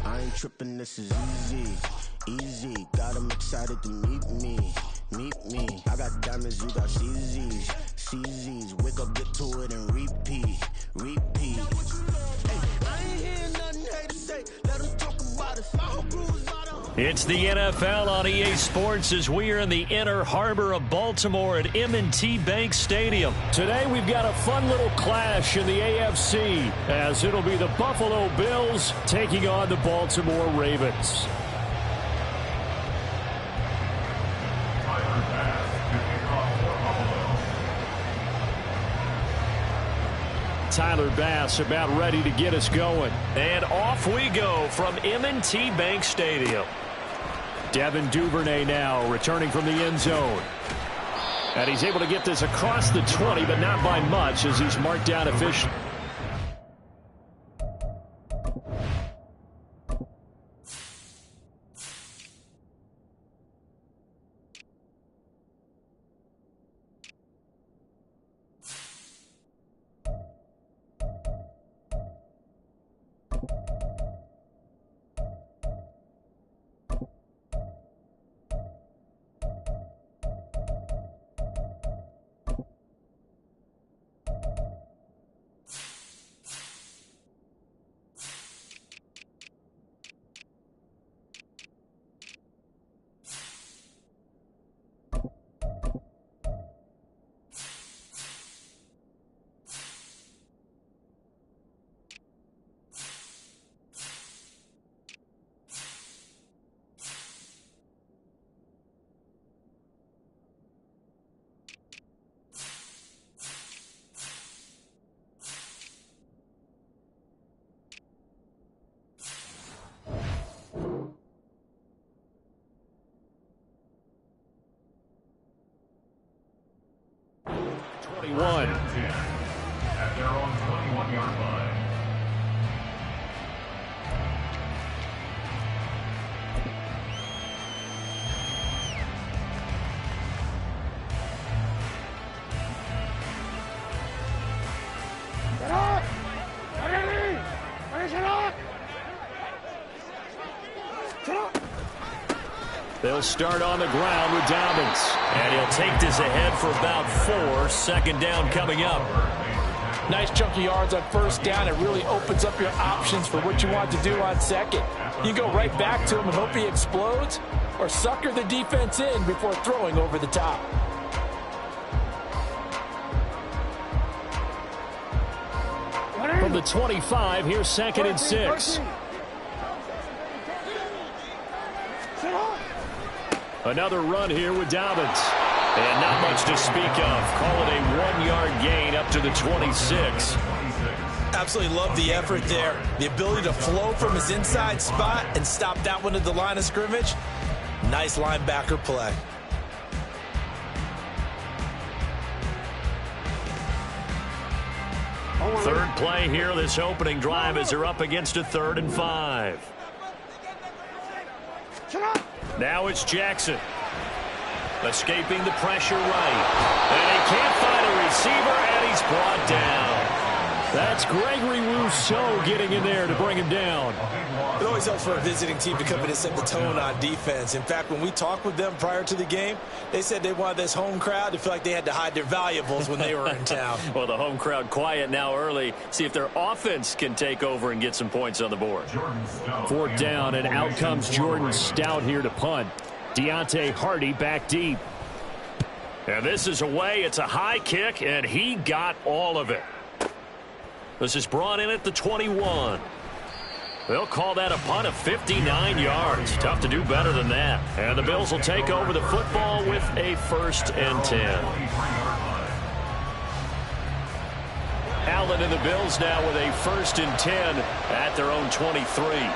I ain't tripping, this is easy, easy. Got them excited to meet me. I got diamonds, you got CZs, CZs. Wake up, get to it, and repeat. Hey, I ain't hearing nothing hate to say. Let them talk about us. My whole crew's about them. It's the NFL on EA Sports as we are in the inner harbor of Baltimore at M&T Bank Stadium. Today we've got a fun little clash in the AFC as it'll be the Buffalo Bills taking on the Baltimore Ravens. Tyler Bass about ready to get us going. And off we go from M&T Bank Stadium. Devin Duvernay now returning from the end zone. And he's able to get this across the 20, but not by much as he's marked down officially. At their own 21-yard line. They'll start on the ground with Dobbins. And he'll take this ahead for about 4. Second down coming up. Nice chunky yards on first down. It really opens up your options for what you want to do on second. You go right back to him and hope he explodes, or sucker the defense in before throwing over the top. From the 25, here's 2nd and 6. Another run here with Dobbins. And not much to speak of. Call it a 1-yard gain up to the 26. Absolutely love the effort there. The ability to flow from his inside spot and stop that one at the line of scrimmage. Nice linebacker play. Third play here, this opening drive as they're up against a 3rd and 5. Now it's Jackson. Escaping the pressure right. And he can't find a receiver, and he's brought down. That's Gregory Rousseau getting in there to bring him down. It always helps for a visiting team to come in and set the tone on defense. In fact, when we talked with them prior to the game, they said they wanted this home crowd to feel like they had to hide their valuables when they were in town. Well, the home crowd quiet now early. See if their offense can take over and get some points on the board. 4th down, and out comes Jordan Stout here to punt. Deontay Hardy back deep. And this is away. It's a high kick, and he got all of it. This is brought in at the 21. They'll call that a punt of 59 yards. Tough to do better than that. And the Bills will take over the football with a 1st and 10. Allen and the Bills now with a 1st and 10 at their own 23.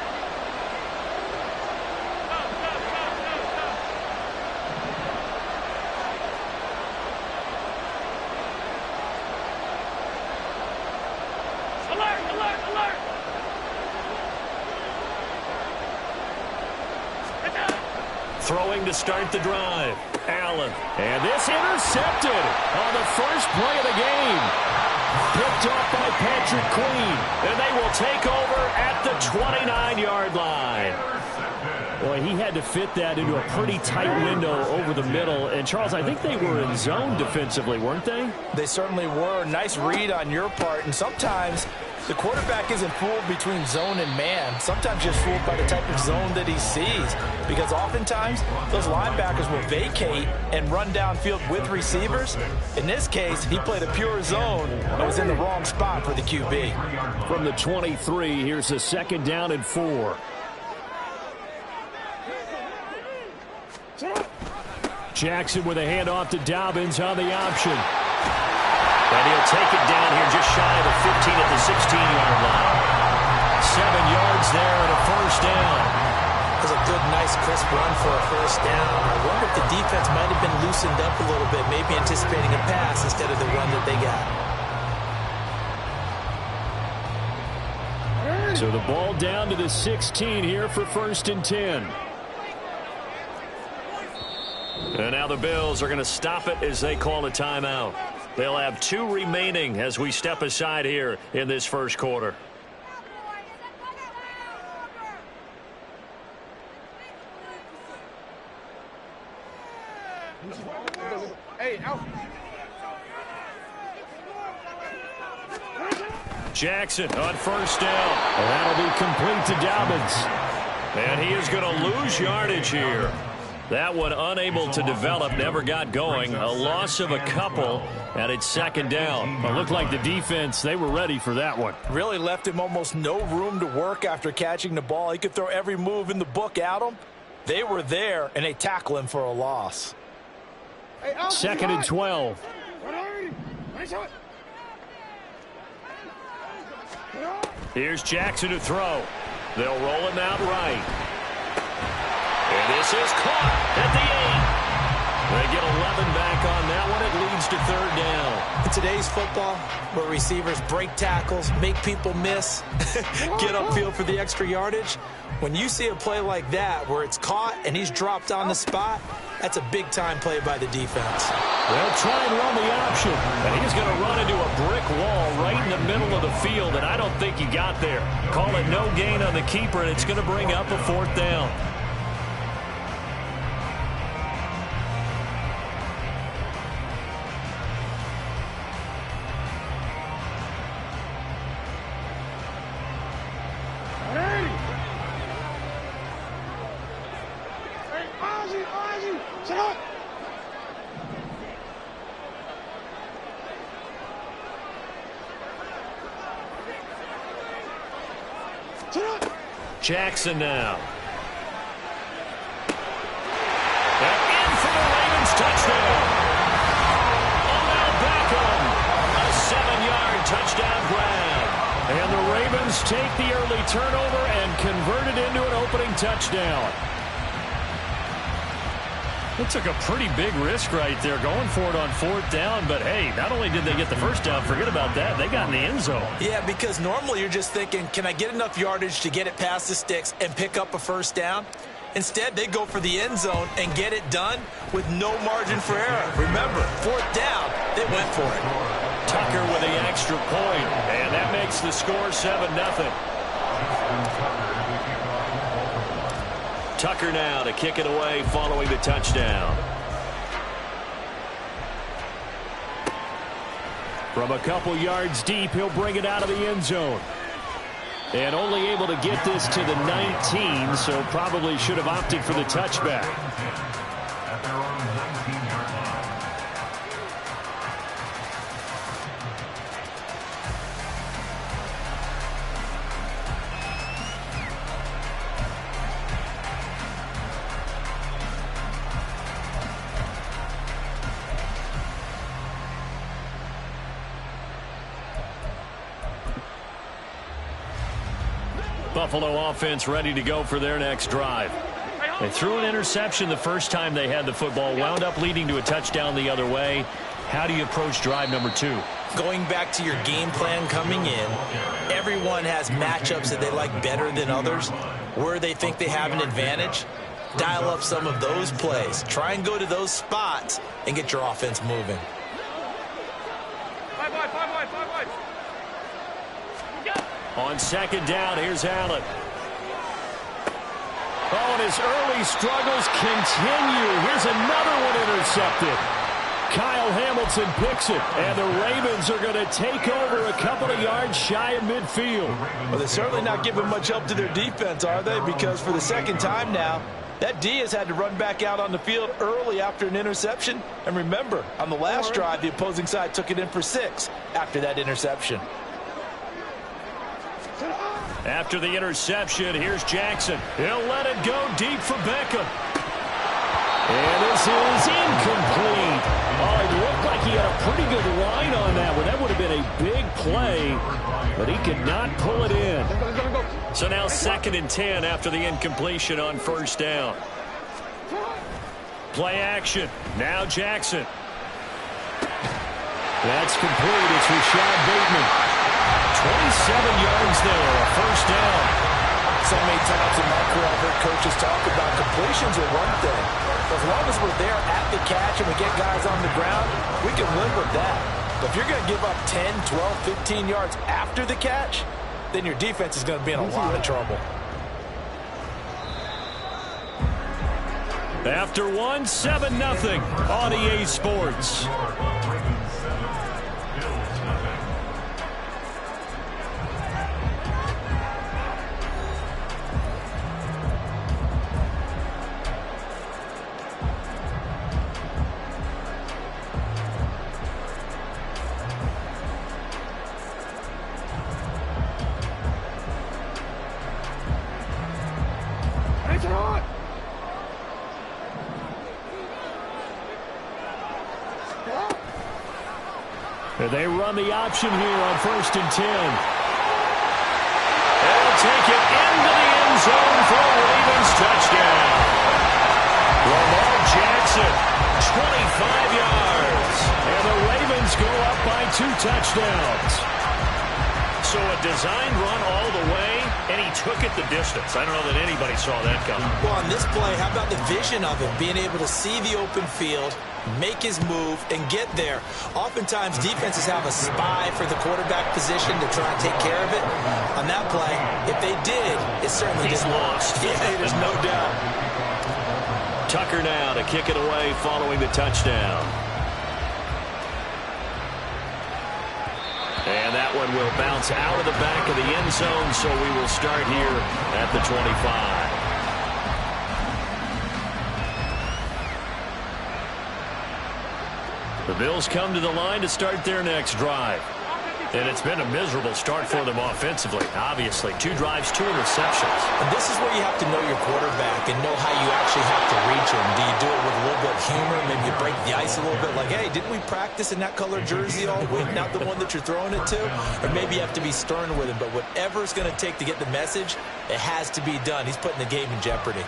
Throwing to start the drive. Allen. And this intercepted on the first play of the game. Picked off by Patrick Queen. And they will take over at the 29-yard line. he had to fit that into a pretty tight window over the middle. And, Charles, I think they were in zone defensively, weren't they? They certainly were. Nice read on your part. And sometimes the quarterback isn't fooled between zone and man. Sometimes just fooled by the type of zone that he sees. Because oftentimes, those linebackers will vacate and run downfield with receivers. In this case, he played a pure zone and was in the wrong spot for the QB. From the 23, here's a 2nd down and 4. Jackson with a handoff to Dobbins on the option. And he'll take it down here just shy of the 15 at the 16-yard line. 7 yards there and a 1st down. It was a good, nice, crisp run for a 1st down. I wonder if the defense might have been loosened up a little bit, maybe anticipating a pass instead of the run that they got. So the ball down to the 16 here for 1st and 10. And now the Bills are going to stop it as they call a timeout. They'll have 2 remaining as we step aside here in this 1st quarter. Jackson on 1st down. That'll be complete to Dobbins. And he is going to lose yardage here. That one unable to develop, never got going. A loss of a couple, and it's 2nd down. It looked like the defense, they were ready for that one. Really left him almost no room to work after catching the ball. He could throw every move in the book at him. They were there, and they tackle him for a loss. 2nd and 12. Here's Jackson to throw. They'll roll him out right. And this is caught at the 8. They get 11 back on that one. It leads to 3rd down. In today's football, where receivers break tackles, make people miss, get upfield for the extra yardage, when you see a play like that where it's caught and he's dropped on the spot, that's a big-time play by the defense. They'll try and run the option. And he's going to run into a brick wall right in the middle of the field, and I don't think he got there. Call it no gain on the keeper, and it's going to bring up a 4th down. Jackson now. And in for the Ravens touchdown. Odell Beckham. A 7-yard touchdown grab. And the Ravens take the early turnover and convert it into an opening touchdown. It took a pretty big risk right there going for it on 4th down, but hey, not only did they get the 1st down, forget about that, they got in the end zone. Yeah, because normally you're just thinking, can I get enough yardage to get it past the sticks and pick up a 1st down? Instead, they go for the end zone and get it done with no margin for error. Remember, 4th down, they went for it. Tucker with the extra point, and that makes the score 7-0. Tucker now to kick it away following the touchdown. From a couple yards deep, he'll bring it out of the end zone. And only able to get this to the 19, so probably should have opted for the touchback. Buffalo offense ready to go for their next drive. They threw an interception the first time they had the football, wound up leading to a touchdown the other way. How do you approach drive number 2? Going back to your game plan coming in, everyone has matchups that they like better than others, where they think they have an advantage. Dial up some of those plays. Try and go to those spots and get your offense moving. On 2nd down, here's Allen. Oh, and his early struggles continue. Here's another one intercepted. Kyle Hamilton picks it, and the Ravens are going to take over a couple of yards shy of midfield. Well, they're certainly not giving much help to their defense, are they? Because for the second time now, that D has had to run back out on the field early after an interception. And remember, on the last drive, the opposing side took it in for 6 after that interception. After the interception, here's Jackson. He'll let it go deep for Beckham. And this is incomplete. Oh, it looked like he had a pretty good line on that one. That would have been a big play, but he could not pull it in. So now 2nd and 10 after the incompletion on first down. Play action. Now Jackson. That's complete. It's Rashad Bateman. 27 yards there, a first down. So many times in my career I've heard coaches talk about completions are one thing. As long as we're there at the catch and we get guys on the ground, we can live with that. But if you're going to give up 10, 12, 15 yards after the catch, then your defense is going to be in a lot of trouble. After one, 7-0 on EA Sports. They run the option here on 1st and 10. They'll take it into the end zone for a Ravens touchdown. Lamar Jackson, 25 yards. And the Ravens go up by 2 touchdowns. So a designed run all the way, and he took it the distance. I don't know that anybody saw that coming. Well, on this play, how about the vision of him, being able to see the open field, make his move, and get there. Oftentimes, defenses have a spy for the quarterback position to try and take care of it. On that play, if they did, it certainly didn't lost. Yeah, there's no doubt. Tucker now to kick it away following the touchdown. And that one will bounce out of the back of the end zone, so we will start here at the 25. The Bills come to the line to start their next drive. And it's been a miserable start for them offensively, obviously. 2 drives, 2 interceptions. And this is where you have to know your quarterback and know how you actually have to reach him. Do you do it with a little bit of humor? Maybe you break the ice a little bit like, hey, didn't we practice in that color jersey all week? Not the one that you're throwing it to? Or maybe you have to be stern with him. But whatever it's going to take to get the message, it has to be done. He's putting the game in jeopardy.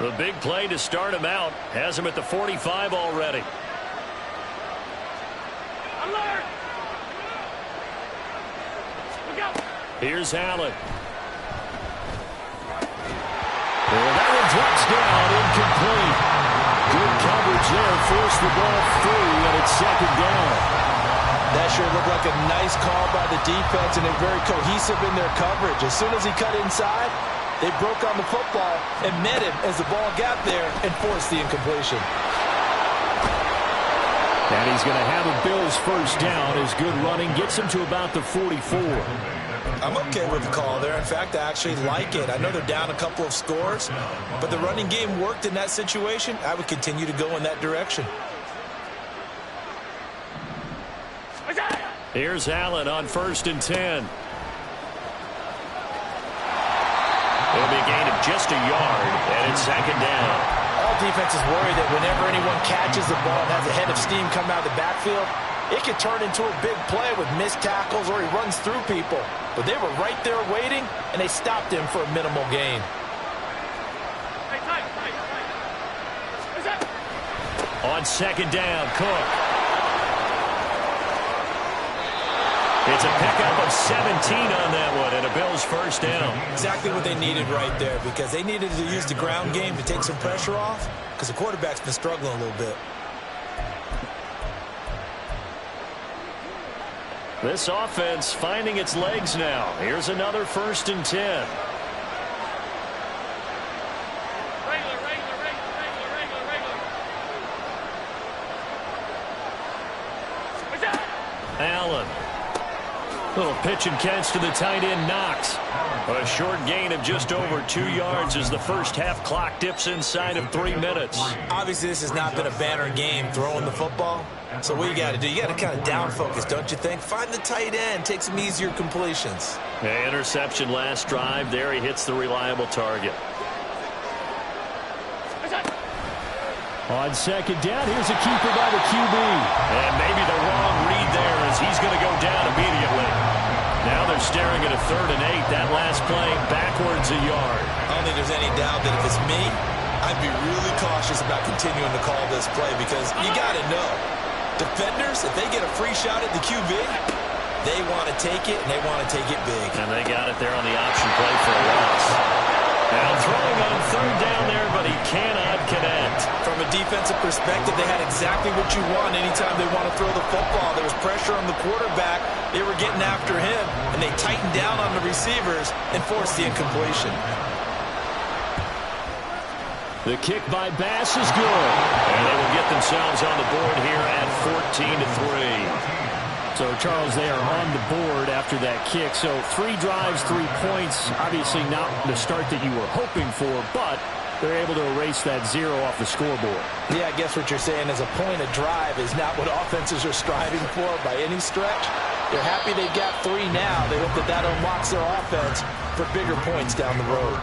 The big play to start him out has him at the 45 already. Alert! Look out! Here's Allen. And that one drops down, incomplete. Good coverage there, forced the ball free, and it's 2nd down. That sure looked like a nice call by the defense, and they're very cohesive in their coverage. As soon as he cut inside, they broke on the football and met him as the ball got there and forced the incompletion. And he's going to have a Bills first down. His good running gets him to about the 44. I'm okay with the call there. In fact, I actually like it. I know they're down a couple of scores, but the running game worked in that situation. I would continue to go in that direction. Here's Allen on 1st and 10. It'll be a gain of just a yard, and it's 2nd down. All defenses worry that whenever anyone catches the ball and has a head of steam come out of the backfield, it could turn into a big play with missed tackles or he runs through people. But they were right there waiting, and they stopped him for a minimal gain. On 2nd down, Cook. It's a pickup of 17 on that one, and a Bills first down. Exactly what they needed right there, because they needed to use the ground game to take some pressure off, because the quarterback's been struggling a little bit. This offense finding its legs now. Here's another 1st and 10. Little pitch and catch to the tight end, Knox. A short gain of just over 2 yards as the first half clock dips inside of 3 minutes. Obviously, this has not been a banner game throwing the football. So what you got to do, you got to kind of down focus, don't you think? Find the tight end, take some easier completions. Interception last drive. There he hits the reliable target. On second down, here's a keeper by the QB. And maybe the wrong read there as he's going to go down immediately. Now they're staring at a 3rd and 8. That last play backwards a yard. I don't think there's any doubt that if it's me, I'd be really cautious about continuing to call this play because you got to know, defenders, if they get a free shot at the QB, they want to take it, and they want to take it big. And they got it there on the option play for a loss. Now throwing on 3rd down there, but he cannot connect. From a defensive perspective, they had exactly what you want anytime they want to throw the football. There was pressure on the quarterback. They were getting after him, and they tightened down on the receivers and forced the incompletion. The kick by Bass is good. And they will get themselves on the board here at 14-3. So, Charles, they are on the board after that kick. So 3 drives, 3 points. Obviously not the start that you were hoping for, but they're able to erase that 0 off the scoreboard. Yeah, I guess what you're saying is a point of drive is not what offenses are striving for by any stretch. They're happy they've got 3 now. They hope that that unlocks their offense for bigger points down the road.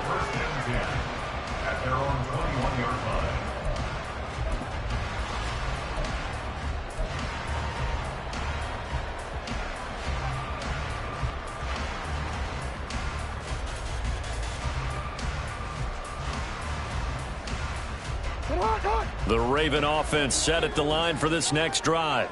The Raven offense set at the line for this next drive.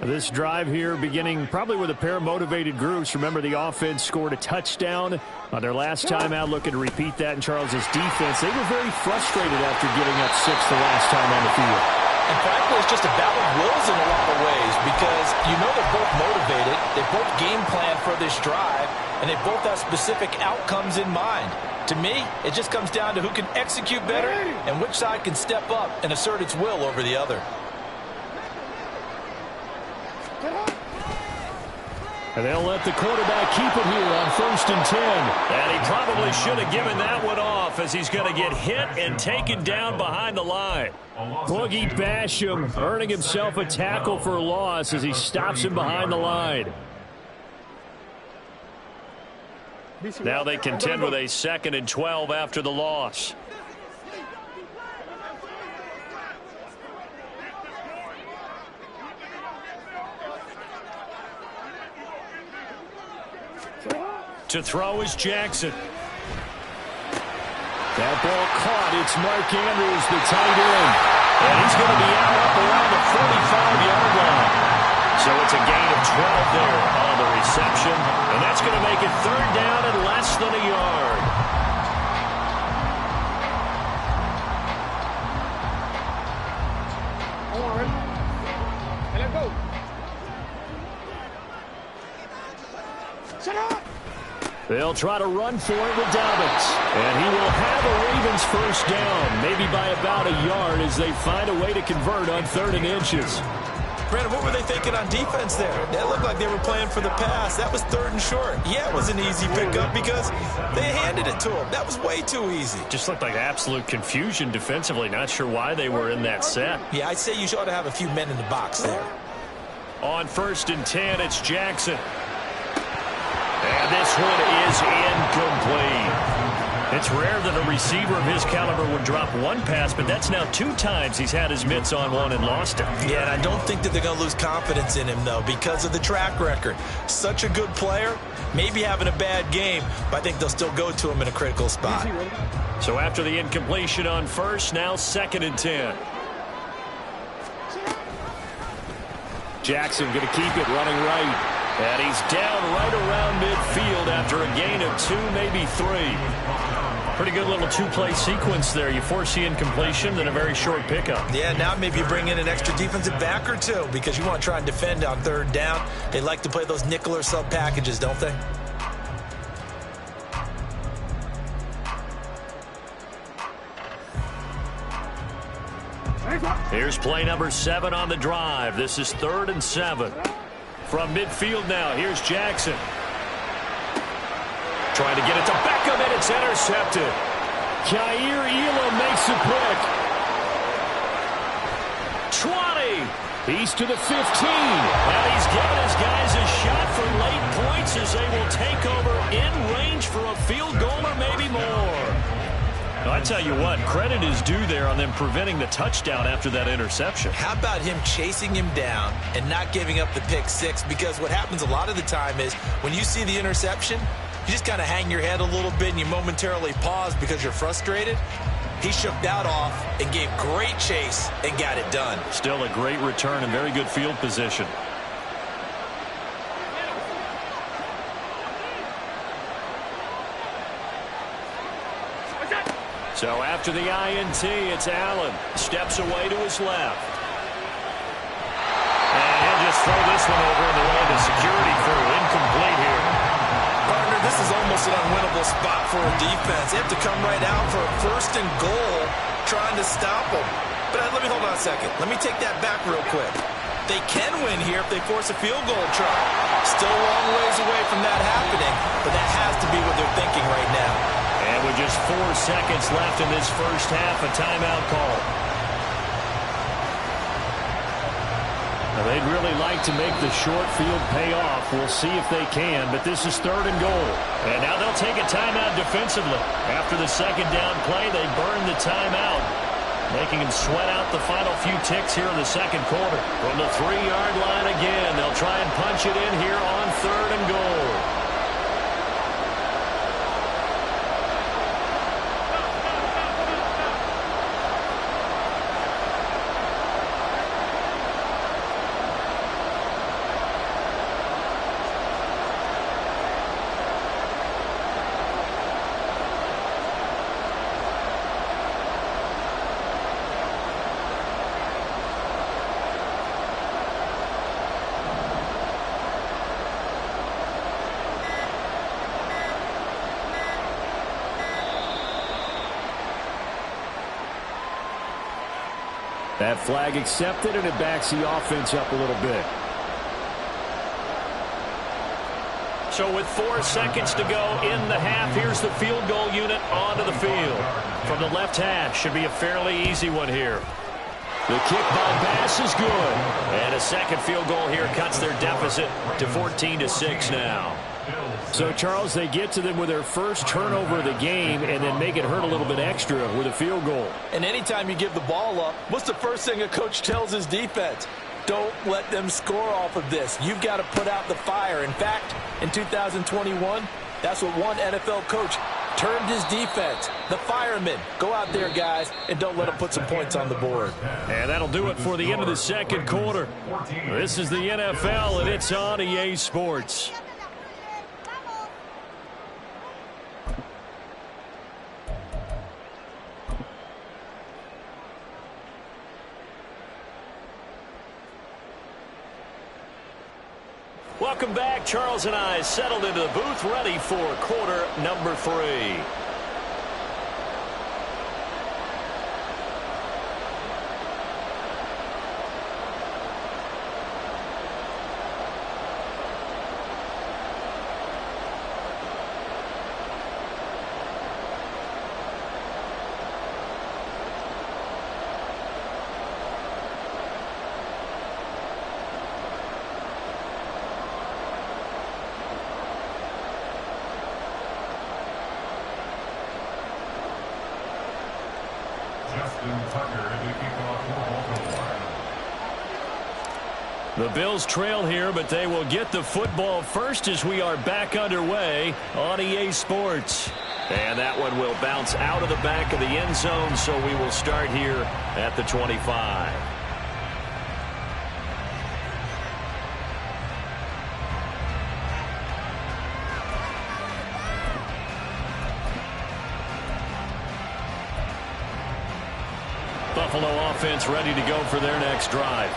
This drive here beginning probably with a pair of motivated groups. Remember, the offense scored a touchdown on their last time out, looking to repeat that in Charles's defense. They were very frustrated after giving up 6 the last time on the field. And frankly, it's just a battle of wills in a lot of ways because you know they're both motivated. They both game plan for this drive, and they both have specific outcomes in mind. To me, it just comes down to who can execute better and which side can step up and assert its will over the other. And they'll let the quarterback keep it here on 1st and 10. And he probably should have given that one off as he's going to get hit and taken down behind the line. Boogie Basham earning himself a tackle for a loss as he stops him behind the line. Now they contend with a 2nd and 12 after the loss. To throw is Jackson. That ball caught. It's Mark Andrews, the tight end. And he's going to be out up around the 45-yard line. So it's a gain of 12 there on the reception. And that's going to make it 3rd down and less than a yard. Let's go. Shut up. They'll try to run for it with Dobbins. And he will have a Ravens 1st down, maybe by about a yard as they find a way to convert on 3rd and inches. Brandon, what were they thinking on defense there? That looked like they were playing for the pass. That was 3rd and short. Yeah, it was an easy pickup because they handed it to him. That was way too easy. Just looked like absolute confusion defensively. Not sure why they were in that set. Yeah, I'd say you ought to have a few men in the box there. On 1st and 10, it's Jackson. And this one is incomplete. It's rare that a receiver of his caliber would drop one pass, but that's now 2 times he's had his mitts on one and lost it. Yeah, and I don't think that they're going to lose confidence in him, though, because of the track record. Such a good player, maybe having a bad game, but I think they'll still go to him in a critical spot. So after the incompletion on 1st, now 2nd and 10. Jackson going to keep it running right. And he's down right around midfield after a gain of 2, maybe 3. Pretty good little 2-play sequence there. You force the incompletion, then a very short pickup. Yeah, now maybe you bring in an extra defensive back or 2 because you want to try and defend on 3rd down. They like to play those nickel or sub packages, don't they? Here's play number 7 on the drive. This is 3rd and 7. From midfield now, here's Jackson. Trying to get it to Beckham, and it's intercepted. Kaiir Elam makes a pick. 20. He's to the 15. And he's giving his guys a shot for late points as they will take over in range for a field goal or maybe more. I tell you what, credit is due there on them preventing the touchdown after that interception. How about him chasing him down and not giving up the pick six? Because what happens a lot of the time is when you see the interception, you just kind of hang your head a little bit and you momentarily pause because you're frustrated. He shook that off and gave great chase and got it done. Still a great return and very good field position. So after the INT, it's Allen. Steps away to his left. And he'll just throw this one over in the way of the security crew. Incomplete here. Partner, this is almost an unwinnable spot for a defense. They have to come right out for a 1st and goal trying to stop them. But let me hold on a second. Let me take that back real quick. They can win here if they force a field goal try. Still a long ways away from that happening, but that has to be what they're thinking right now. And with just 4 seconds left in this first half, a timeout call. Now, they'd really like to make the short field pay off. We'll see if they can, but this is 3rd and goal. And now they'll take a timeout defensively. After the second down play, they burn the timeout, making them sweat out the final few ticks here in the second quarter. From the 3-yard line again, they'll try and punch it in here on 3rd and goal. That flag accepted, and it backs the offense up a little bit. So with 4 seconds to go in the half, here's the field goal unit onto the field. From the left hash, should be a fairly easy one here. The kick by Bass is good. And a second field goal here cuts their deficit to 14-6 now. So, Charles, they get to them with their first turnover of the game and then make it hurt a little bit extra with a field goal. And anytime you give the ball up, what's the first thing a coach tells his defense? Don't let them score off of this. You've got to put out the fire. In fact, in 2021, that's what one NFL coach termed his defense, the firemen. Go out there, guys, and don't let them put some points on the board. And that'll do it for the end of the second quarter. This is the NFL, and it's on EA Sports. Welcome back. Charles and I settled into the booth, ready for quarter number 3. The Bills trail here, but they will get the football first as we are back underway on EA Sports. And that one will bounce out of the back of the end zone, so we will start here at the 25. Buffalo offense ready to go for their next drive.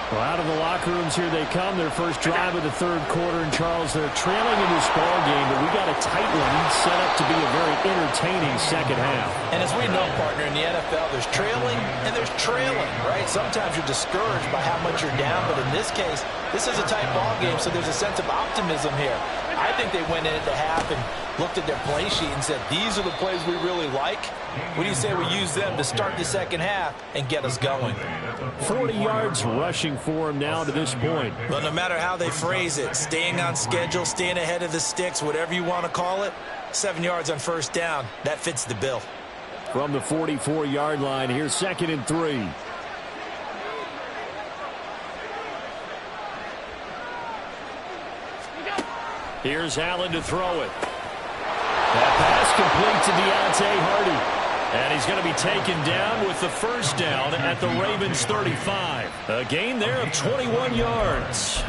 Well, out of the locker rooms here they come. Their first drive of the third quarter. And, Charles, they're trailing in this ball game, but we got a tight one set up to be a very entertaining second half. And as we know, partner, in the NFL, there's trailing and there's trailing, right? Sometimes you're discouraged by how much you're down, but in this case, this is a tight ball game, so there's a sense of optimism here. I think they went in at the half and looked at their play sheet and said, these are the plays we really like. What do you say we use them to start the second half and get us going? 40 yards rushing for him now to this point. But no matter how they phrase it, staying on schedule, staying ahead of the sticks, whatever you want to call it, 7 yards on first down, that fits the bill. From the 44-yard line, here's 2nd and 3. Here's Allen to throw it. That pass complete to Deonte Harty. And he's going to be taken down with the first down at the Ravens 35. A gain there of 21 yards.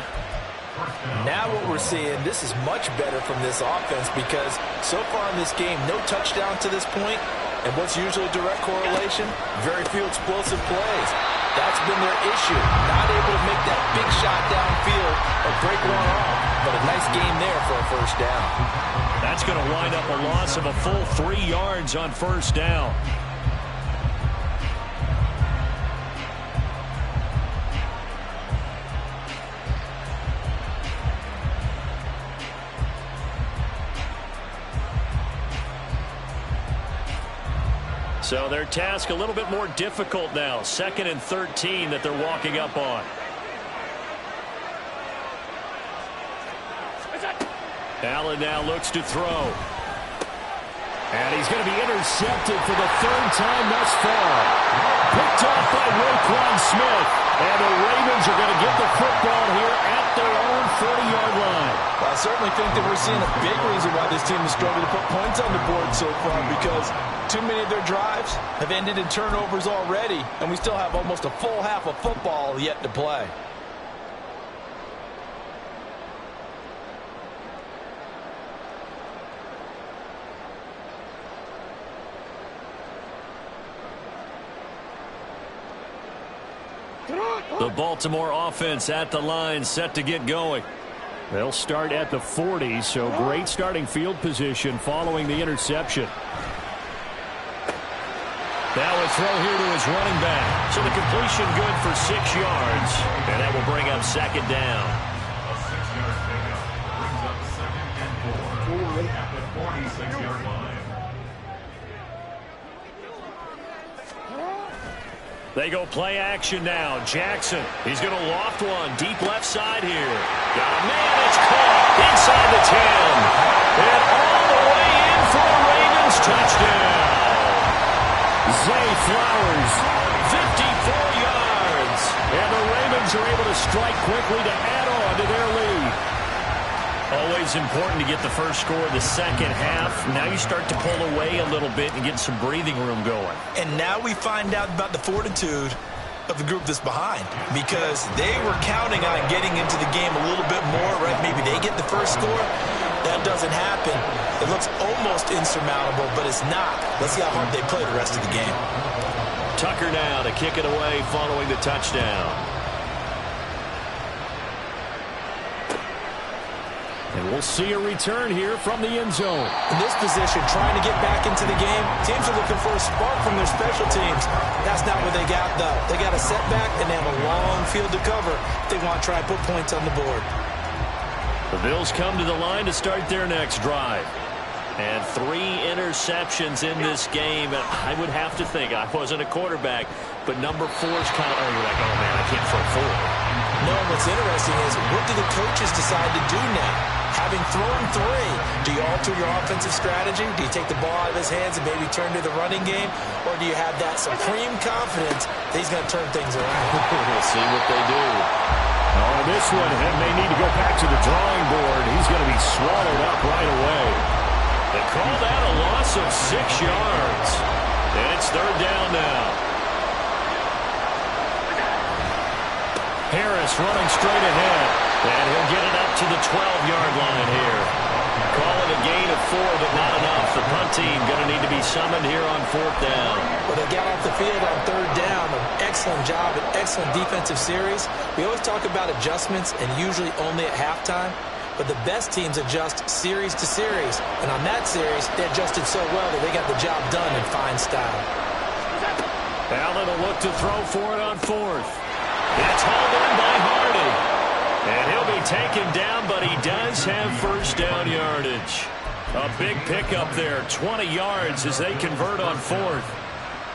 Now what we're seeing, this is much better from this offense because so far in this game, no touchdown to this point. And what's usually a direct correlation? Very few explosive plays. That's been their issue. Not able to make that big shot downfield or break one off. But a nice game there for a first down. That's going to wind up a loss of a full 3 yards on first down. So their task a little bit more difficult now. 2nd and 13 that they're walking up on. Allen now looks to throw. And he's going to be intercepted for the 3rd time thus far. Picked off by Roquan Smith. And the Ravens are going to get the football here at their own 40-yard line. Well, I certainly think that we're seeing a big reason why this team has struggled to put points on the board so far, because too many of their drives have ended in turnovers already, and we still have almost a full half of football yet to play. The Baltimore offense at the line, set to get going. They'll start at the 40, so great starting field position following the interception. Now a throw here to his running back. So the completion good for 6 yards, and that will bring up 2nd down. A 6-yard pickup brings up 2nd and 4 at the 46-yard line. They go play action now. Jackson, he's going to loft one deep left side here. Got a man, it's caught inside the 10. And all the way in for a Ravens touchdown. Zay Flowers, 54 yards. And the Ravens are able to strike quickly to add on to their lead. Always important to get the first score of the second half. Now you start to pull away a little bit and get some breathing room going. And now we find out about the fortitude of the group that's behind, because they were counting on getting into the game a little bit more, right? Maybe they get the first score. That doesn't happen. It looks almost insurmountable, but it's not. Let's see how hard they play the rest of the game. Tucker now to kick it away following the touchdown. And we'll see a return here from the end zone. In this position, trying to get back into the game, teams are looking for a spark from their special teams. That's not what they got, though. They got a setback, and they have a long field to cover if they want to try and put points on the board. The Bills come to the line to start their next drive. And 3 interceptions in this game. And I would have to think, I wasn't a quarterback, but number 4 is kind of, you're like, oh, man, I can't throw 4. No, what's interesting is, what do the coaches decide to do now? Having thrown 3, do you alter your offensive strategy? Do you take the ball out of his hands and maybe turn to the running game? Or do you have that supreme confidence that he's going to turn things around? We'll see what they do. On this one, and may need to go back to the drawing board. He's going to be swallowed up right away. They call that a loss of 6 yards. And it's 3rd down now. Harris running straight ahead. And he'll get it up to the 12-yard line here. Call it a gain of 4, but not enough. The punt team going to need to be summoned here on 4th down. Well, they got off the field on 3rd down. An excellent job, an excellent defensive series. We always talk about adjustments, and usually only at halftime. But the best teams adjust series to series. And on that series, they adjusted so well that they got the job done in fine style. Allen will look to throw for it on 4th. It's hauled in by Hardy. And he'll be taken down, but he does have first down yardage. A big pickup there, 20 yards as they convert on 4th.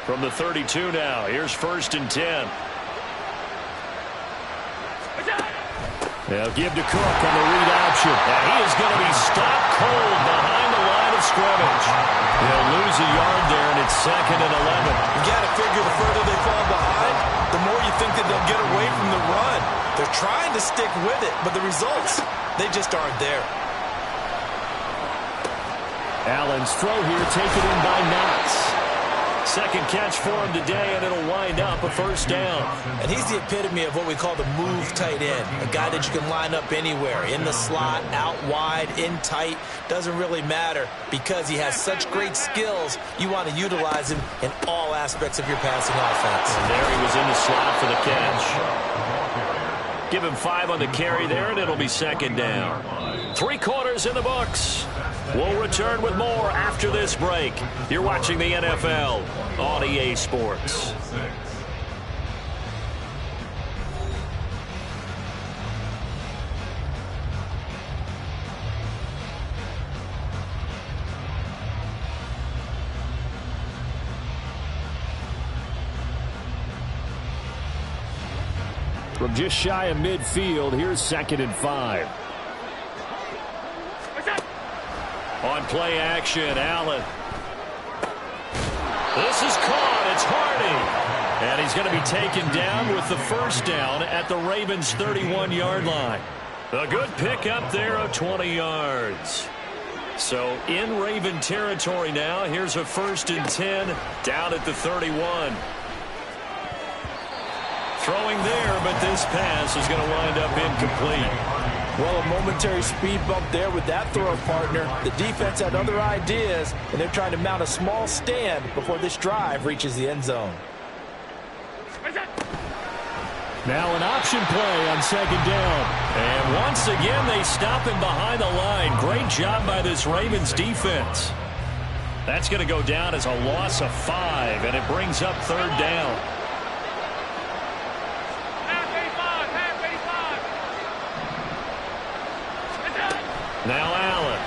From the 32 now, here's 1st and 10. They'll give to Cook on the read option. And he is going to be stopped cold behind the line of scrimmage. They'll lose a yard there, and it's 2nd and 11. You got to figure the further they fall behind, the more you think that they'll get away from the run. They're trying to stick with it, but the results, they just aren't there. Allen's throw here taken in by Knox. Second catch for him today, and it'll wind up a 1st down. And he's the epitome of what we call the move tight end, a guy that you can line up anywhere, in the slot, out wide, in tight, doesn't really matter because he has such great skills. You want to utilize him in all aspects of your passing offense. And there he was in the slot for the catch. Give him 5 on the carry there, and it'll be 2nd down. 3 quarters in the books. We'll return with more after this break. You're watching the NFL on EA Sports. From just shy of midfield, here's 2nd and 5. On play action, Allen. This is caught. It's Hardy. And he's going to be taken down with the 1st down at the Ravens' 31-yard line. A good pickup there of 20 yards. So in Raven territory now, here's a 1st and 10 down at the 31. Throwing there, but this pass is going to wind up incomplete. Well, a momentary speed bump there with that throw partner. The defense had other ideas, and they're trying to mount a small stand before this drive reaches the end zone. Now an option play on 2nd down. And once again, they stop him behind the line. Great job by this Ravens defense. That's going to go down as a loss of 5, and it brings up 3rd down. Now Allen.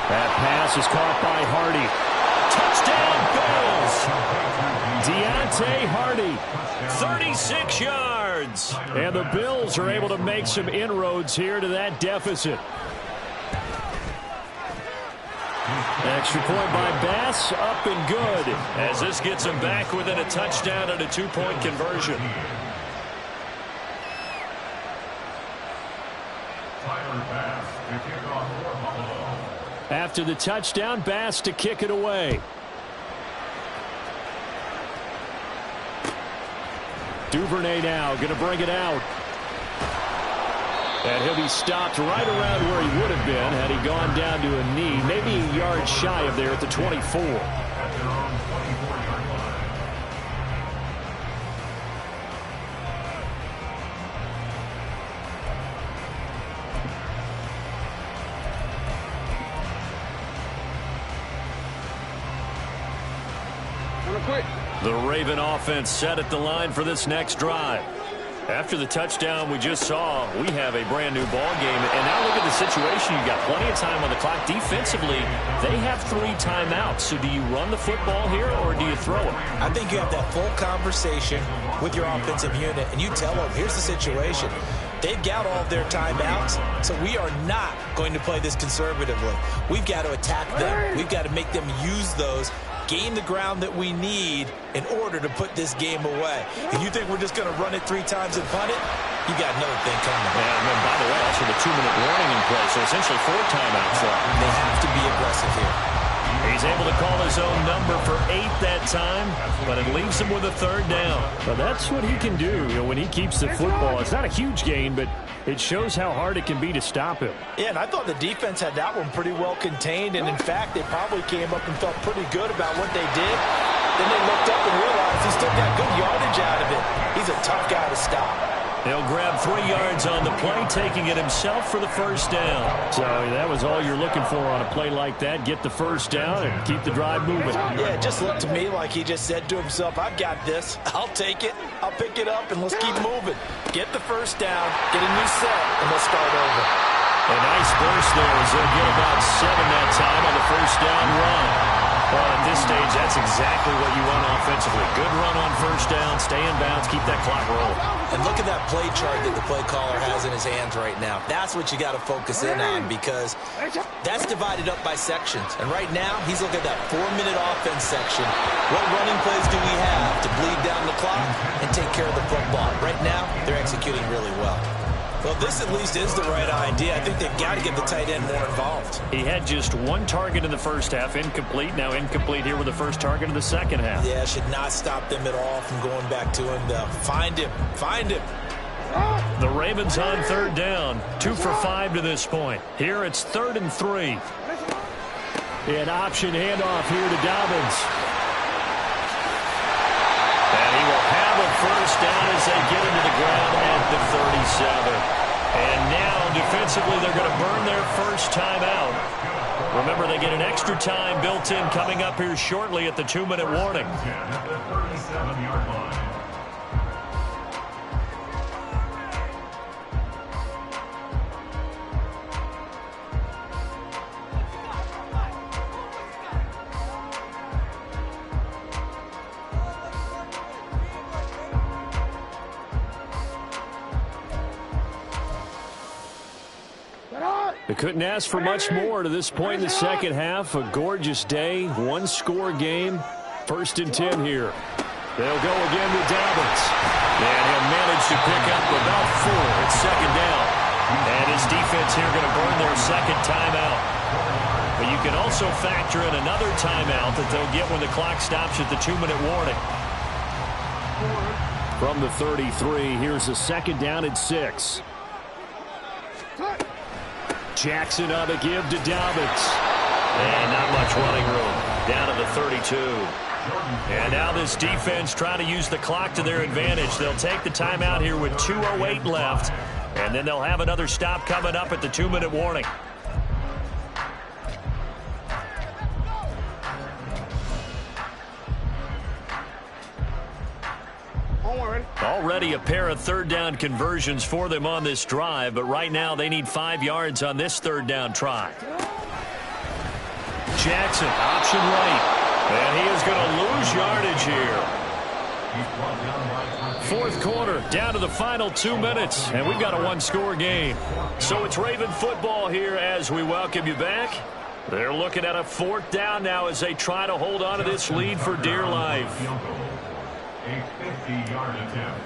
That pass is caught by Hardy. Touchdown, Bills. Deontay Hardy, 36 yards. And the Bills are able to make some inroads here to that deficit. Extra point by Bass, up and good. As this gets him back within a touchdown and a 2-point conversion. After the touchdown, Bass to kick it away. Duvernay now going to bring it out. And he'll be stopped right around where he would have been had he gone down to a knee, maybe a yard shy of there at the 24. The Raven offense set at the line for this next drive. After the touchdown we just saw, we have a brand new ball game. And now look at the situation. You've got plenty of time on the clock. Defensively, they have 3 timeouts. So do you run the football here or do you throw it? I think you have that full conversation with your offensive unit, and you tell them, here's the situation. They've got all of their timeouts, so we are not going to play this conservatively. We've got to attack them. We've got to make them use those, gain the ground that we need in order to put this game away. If you think we're just going to run it 3 times and punt it, you got another thing coming. And then, by the way, also the 2-minute warning in play, so essentially 4 timeouts left. They have to be aggressive here. He's able to call his own number for 8 that time, but it leaves him with a 3rd down. Well, that's what he can do, when he keeps the football. It's not a huge gain, but it shows how hard it can be to stop him. Yeah, and I thought the defense had that one pretty well contained, and in fact, they probably came up and felt pretty good about what they did. Then they looked up and realized he still got good yardage out of it. He's a tough guy to stop. He'll grab 3 yards on the play, taking it himself for the 1st down. So that was all you're looking for on a play like that. Get the 1st down and keep the drive moving. Yeah, it just looked to me like he just said to himself, I've got this. I'll take it. I'll pick it up, and let's keep moving. Get the 1st down, get a new set, and let's start over. A nice burst there as they'll get about 7 that time on the first down run. Well, at this stage, that's exactly what you want offensively. Good run on first down, stay in bounds, keep that clock rolling. And look at that play chart that the play caller has in his hands right now. That's what you got to focus in on because that's divided up by sections. And right now, he's looking at that 4-minute offense section. What running plays do we have to bleed down the clock and take care of the football? Right now, they're executing really well. Well, this at least is the right idea. I think they've got to get the tight end more involved. He had just 1 target in the first half, incomplete. Now incomplete here with the first target of the second half. Yeah, should not stop them at all from going back to him. Find him. Find him. The Ravens on third down. 2 for 5 to this point. Here it's 3rd and 3. An option handoff here to Dobbins. And he will have a first down as they get into the ground at the 37. And now, defensively, they're going to burn their first timeout. Remember, they get an extra time built in coming up here shortly at the 2-minute warning. At the 37-yard line. They couldn't ask for much more to this point in the second half. A gorgeous day, 1-score game. 1st and 10 here. They'll go again with Dobbins. And he'll manage to pick up about 4 at 2nd down. And his defense here going to burn their second timeout. But you can also factor in another timeout that they'll get when the clock stops at the 2-minute warning. From the 33, here's a 2nd down and 6. Jackson on the give to Dobbins. And not much running room. Down to the 32. And now this defense trying to use the clock to their advantage. They'll take the timeout here with 2:08 left. And then they'll have another stop coming up at the 2-minute warning. Already a pair of 3rd down conversions for them on this drive, but right now they need 5 yards on this 3rd down try. Jackson, option right, and he is going to lose yardage here. 4th quarter, down to the final 2 minutes, and we've got a 1-score game. So it's Raven football here as we welcome you back. They're looking at a 4th down now as they try to hold on to this lead for dear life. A 50-yard attempt.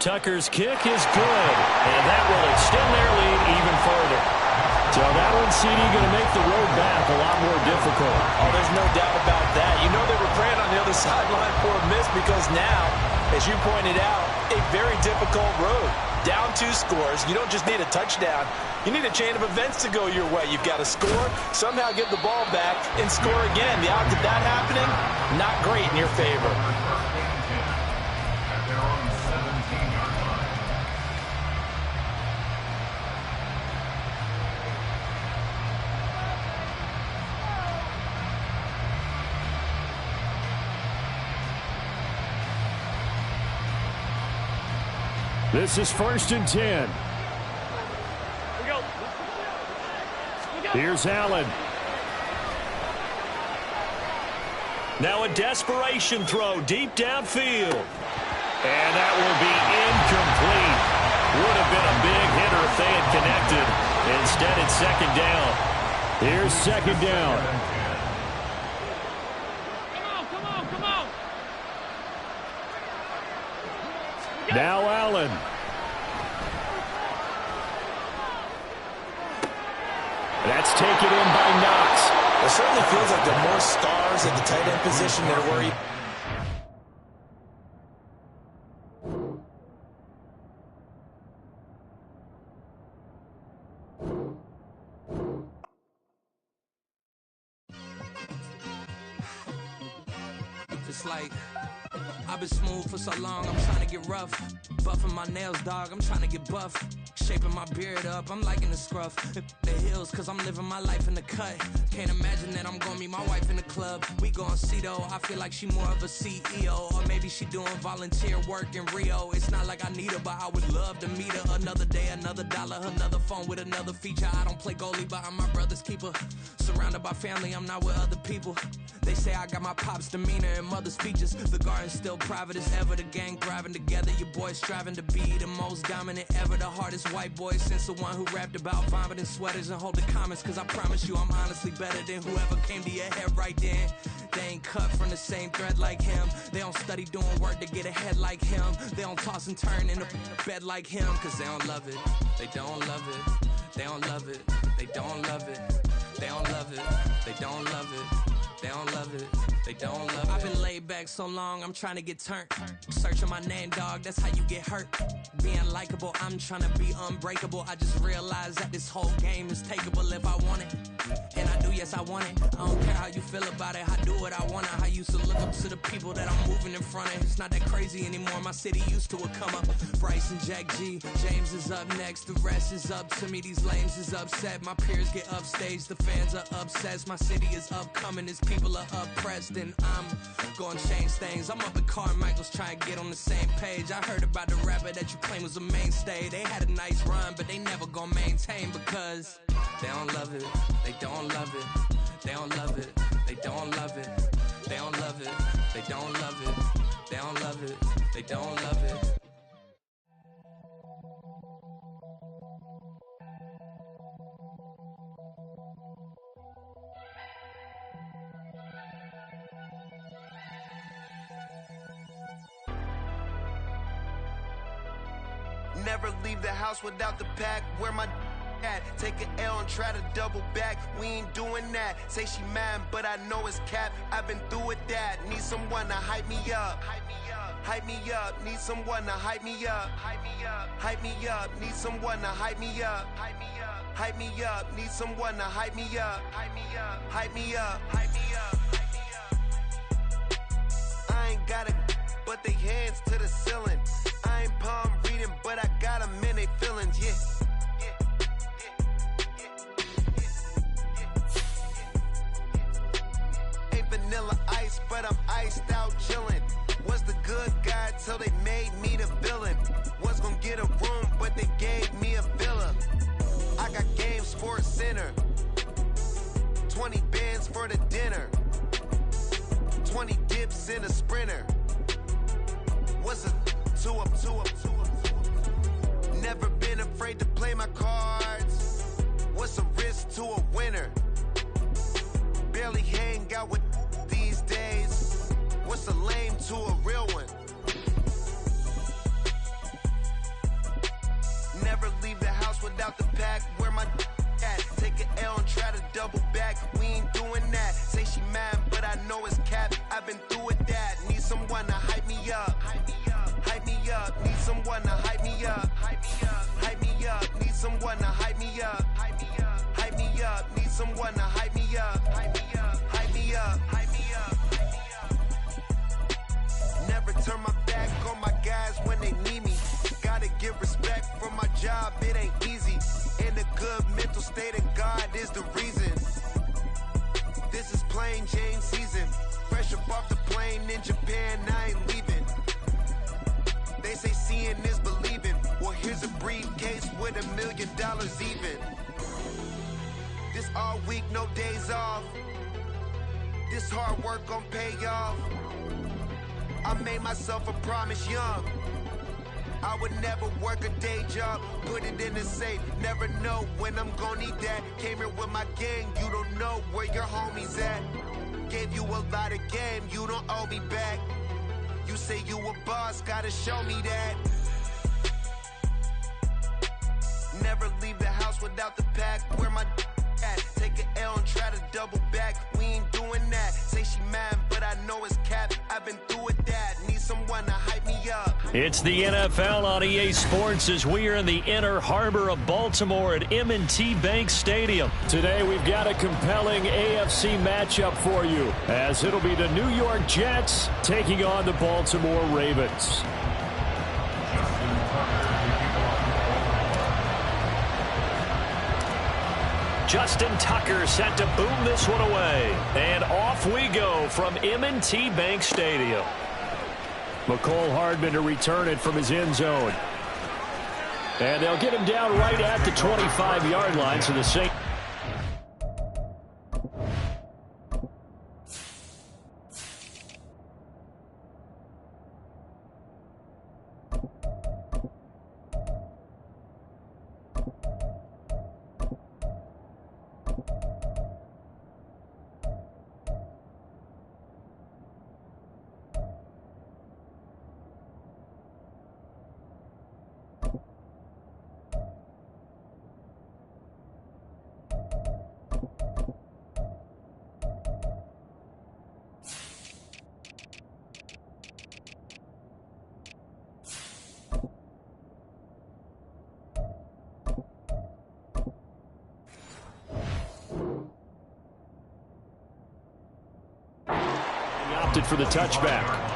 Tucker's kick is good, and that will extend their lead even further. So that one, CD, going to make the road back a lot more difficult. Oh, there's no doubt about that. You know they were praying on the other sideline for a miss because now, as you pointed out, a very difficult road. Down 2 scores. You don't just need a touchdown. You need a chain of events to go your way. You've got to score, somehow get the ball back, and score again. The odds of that happening, not great in your favor. At their own 17-yard line. This is 1st and 10. Here's Allen. Now a desperation throw deep downfield. And that will be incomplete. Would have been a big hitter if they had connected. Instead, it's 2nd down. Here's 2nd down. Come on. Now Allen. That's taken in by Knox. It certainly feels like there are more stars at the tight end position than where he... Just like I've been smooth for so long, I'm trying to get rough. Buffing my nails, dog, I'm trying to get buff. Shaping my beard up, I'm liking the scruff. The hills, cause I'm living my life in the cut. Can't imagine that I'm gonna meet my wife in the club. We gon' see though, I feel like she more of a CEO. Or maybe she doing volunteer work in Rio. It's not like I need her, but I would love to meet her. Another day, another dollar, another phone with another feature. I don't play goalie, but I'm my brother's keeper. Surrounded by family, I'm not with other people. They say I got my pop's demeanor and mother's features. The garden's still private as ever. The gang thriving together. Your boys striving to be the most dominant ever. The hardest white boy since the one who rapped about vomiting sweaters and hold the comments. Cause I promise you I'm honestly better than whoever came to your head right then. They ain't cut from the same thread like him. They don't study doing work to get ahead like him. They don't toss and turn in the bed like him. Cause they don't love it. They don't love it. They don't love it. They don't love it. They don't love it. They don't love it. They don't love it, they don't love it. I've been laid back so long, I'm trying to get turned. Searching my name, dog, that's how you get hurt. Being likable, I'm trying to be unbreakable. I just realized that this whole game is takeable if I want it. And I do, yes, I want it. I don't care how you feel about it, I do what I want. I used to look up to the people that I'm moving in front of. It's not that crazy anymore, my city used to a come up. Bryce and Jack G, James is up next. The rest is up to me, these lames is upset. My peers get upstage, the fans are obsessed. My city is upcoming, it's people are oppressed, and I'm gonna change things. I'm up at Carmichael's trying to get on the same page. I heard about the rapper that you claim was a mainstay. They had a nice run, but they never gonna maintain because they don't love it. They don't love it. They don't love it. They don't love it. They don't love it. They don't love it. They don't love it. They don't love it. Never leave the house without the pack. Where my at? Take an L and try to double back. We ain't doing that. Say she mad, but I know it's cap. I've been through with that. Need someone to hype me up. Hype me up. Need someone to hype me up. Hype me up. Need someone to hype me up. Hype me up. Need someone to hype me up. Hype me up. Hype me up. Hype me up. I ain't got it, but they hands to the ceiling. I ain't palm reading, but I got them in they feelings, yeah. Ain't vanilla ice, but I'm iced out chillin'. Was the good guy till they made me the villain. Was gonna get a room, but they gave me a villa. I got game Sports Center. 20 bands for the dinner. 20 dips in a Sprinter. What's a two up. Never been afraid to play my cards. What's a risk to a winner? Barely hang out with these days. What's a lame to a real one? Never leave the house without the pack. Where my at? Take an L and try to double back. We ain't doing that. Say she mad, but I know it's cap. I've been through with that. Need someone to hype me up. Hype me up, need someone to hype me up. Hype me up, need someone to hype me up. Hype me up, need someone to hype me up. Hype me up. Never turn my back on my guys when they need me. Gotta give respect for my job, it ain't easy. In a good mental state and God is the reason. This is plain Jane season. Fresh up off the plane in Japan, I ain't leaving. They say seeing is believing. Well, here's a briefcase with $1 million even. This all week, no days off. This hard work gon' pay off. I made myself a promise young. I would never work a day job, put it in the safe. Never know when I'm gon' need that. Came here with my gang, you don't know where your homies at. Gave you a lot of game, you don't owe me back. You say you a boss, gotta show me that. Never leave the house without the pack. Where my at? Take an L and try to double back. We ain't doing that. Say she mad, but I know it's cap. I've been through with that. Need someone to hype me up. It's the NFL on EA Sports as we are in the inner harbor of Baltimore at M&T Bank Stadium. Today we've got a compelling AFC matchup for you, as it'll be the New York Jets taking on the Baltimore Ravens. Justin Tucker set to boom this one away. And off we go from M&T Bank Stadium. McCole Hardman to return it from his end zone. And they'll get him down right at the 25-yard line, so the Saints. For the touchback.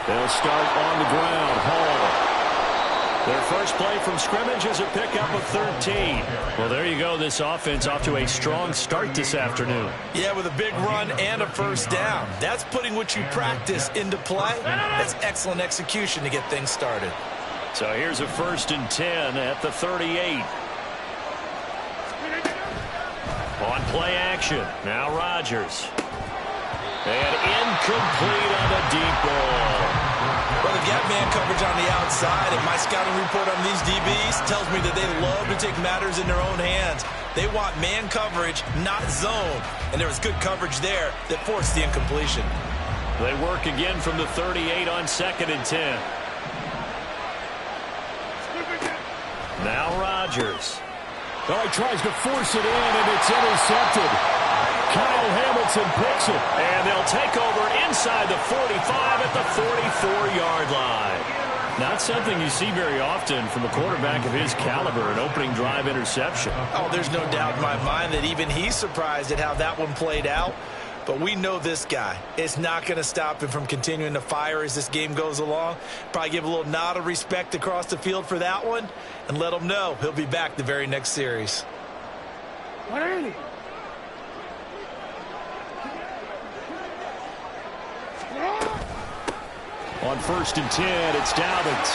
They'll start on the ground. Hall. Their first play from scrimmage is a pickup of 13. Well, there you go. This offense off to a strong start this afternoon. Yeah, with a big run and a first down. That's putting what you practice into play. That's excellent execution to get things started. So here's a 1st and 10 at the 38. On play action. Now Rodgers. And incomplete on the deep ball. Well, they've got man coverage on the outside, and my scouting report on these DBs tells me that they love to take matters in their own hands. They want man coverage, not zone. And there was good coverage there that forced the incompletion. They work again from the 38 on 2nd and 10. Now Rodgers. Oh, he tries to force it in, and it's intercepted. Kyle Hamilton picks it. And they'll take over inside the 45 at the 44-yard line. Not something you see very often from a quarterback of his caliber, an opening drive interception. Oh, there's no doubt in my mind that even he's surprised at how that one played out. But we know this guy. It's not going to stop him from continuing to fire as this game goes along. Probably give a little nod of respect across the field for that one and let him know he'll be back the very next series. What are you? On 1st and 10, it's Dobbins.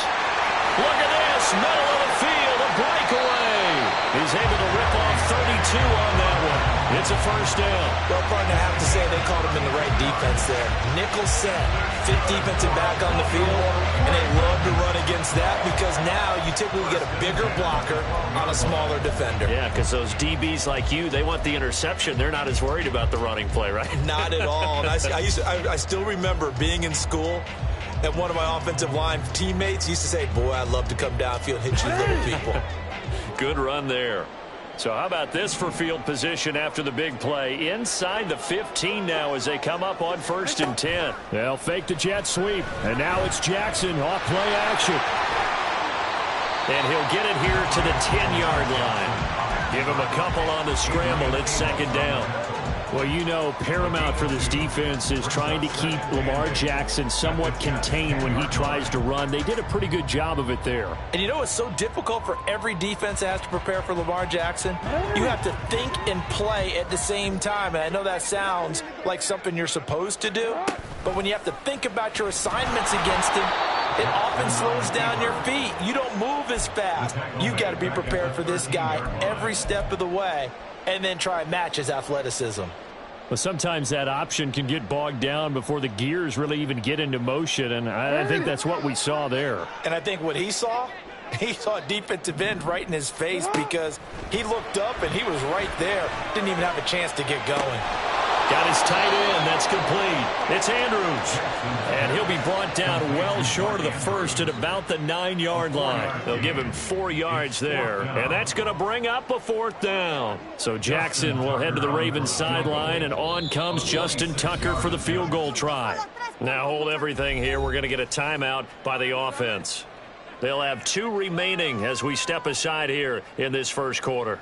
Look at this, middle of the field, a breakaway. He's able to rip off 32 on that one. It's a first down. Well, partner, I have to say they called him in the right defense there. Nickel set, 5th defensive back on the field, and they love to run against that because now you typically get a bigger blocker on a smaller defender. Yeah, because those DBs like you, they want the interception. They're not as worried about the running play, right? Not at all. And I still remember being in school, and one of my offensive line teammates used to say, boy, I'd love to come downfield and hit you little people. Good run there. So how about this for field position after the big play? Inside the 15 now as they come up on 1st and 10. They'll fake the jet sweep. And now it's Jackson off play action. And he'll get it here to the 10-yard line. Give him a couple on the scramble. It's 2nd down. Well, you know, paramount for this defense is trying to keep Lamar Jackson somewhat contained when he tries to run. They did a pretty good job of it there. And you know it's so difficult for every defense that has to prepare for Lamar Jackson? You have to think and play at the same time. And I know that sounds like something you're supposed to do, but when you have to think about your assignments against him, it often slows down your feet. You don't move as fast. You've got to be prepared for this guy every step of the way and then try and match his athleticism. But sometimes that option can get bogged down before the gears really even get into motion, and I think that's what we saw there. And I think what he saw a defensive end right in his face because he looked up and he was right there. Didn't even have a chance to get going. Got his tight end. That's complete. It's Andrews. And he'll be brought down well short of the first at about the 9-yard line. They'll give him 4 yards there. And that's going to bring up a 4th down. So Jackson will head to the Ravens sideline, and on comes Justin Tucker for the field goal try. Now hold everything here. We're going to get a timeout by the offense. They'll have 2 remaining as we step aside here in this first quarter.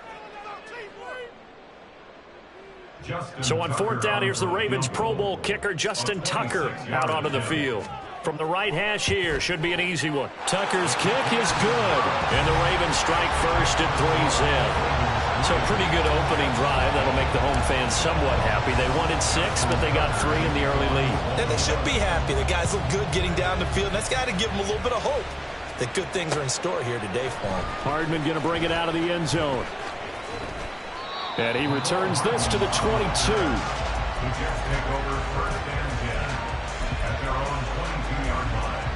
So on 4th down, here's the Ravens Pro Bowl kicker, Justin Tucker, out onto the field. From the right hash here, should be an easy one. Tucker's kick is good, and the Ravens strike first at 3's in. So pretty good opening drive. That'll make the home fans somewhat happy. They wanted 6, but they got 3 in the early lead. And they should be happy. The guys look good getting down the field, and that's got to give them a little bit of hope that good things are in store here today for them. Hardman going to bring it out of the end zone. And he returns this to the 22. The Jets take over 1st and 10 at their own 22-yard line.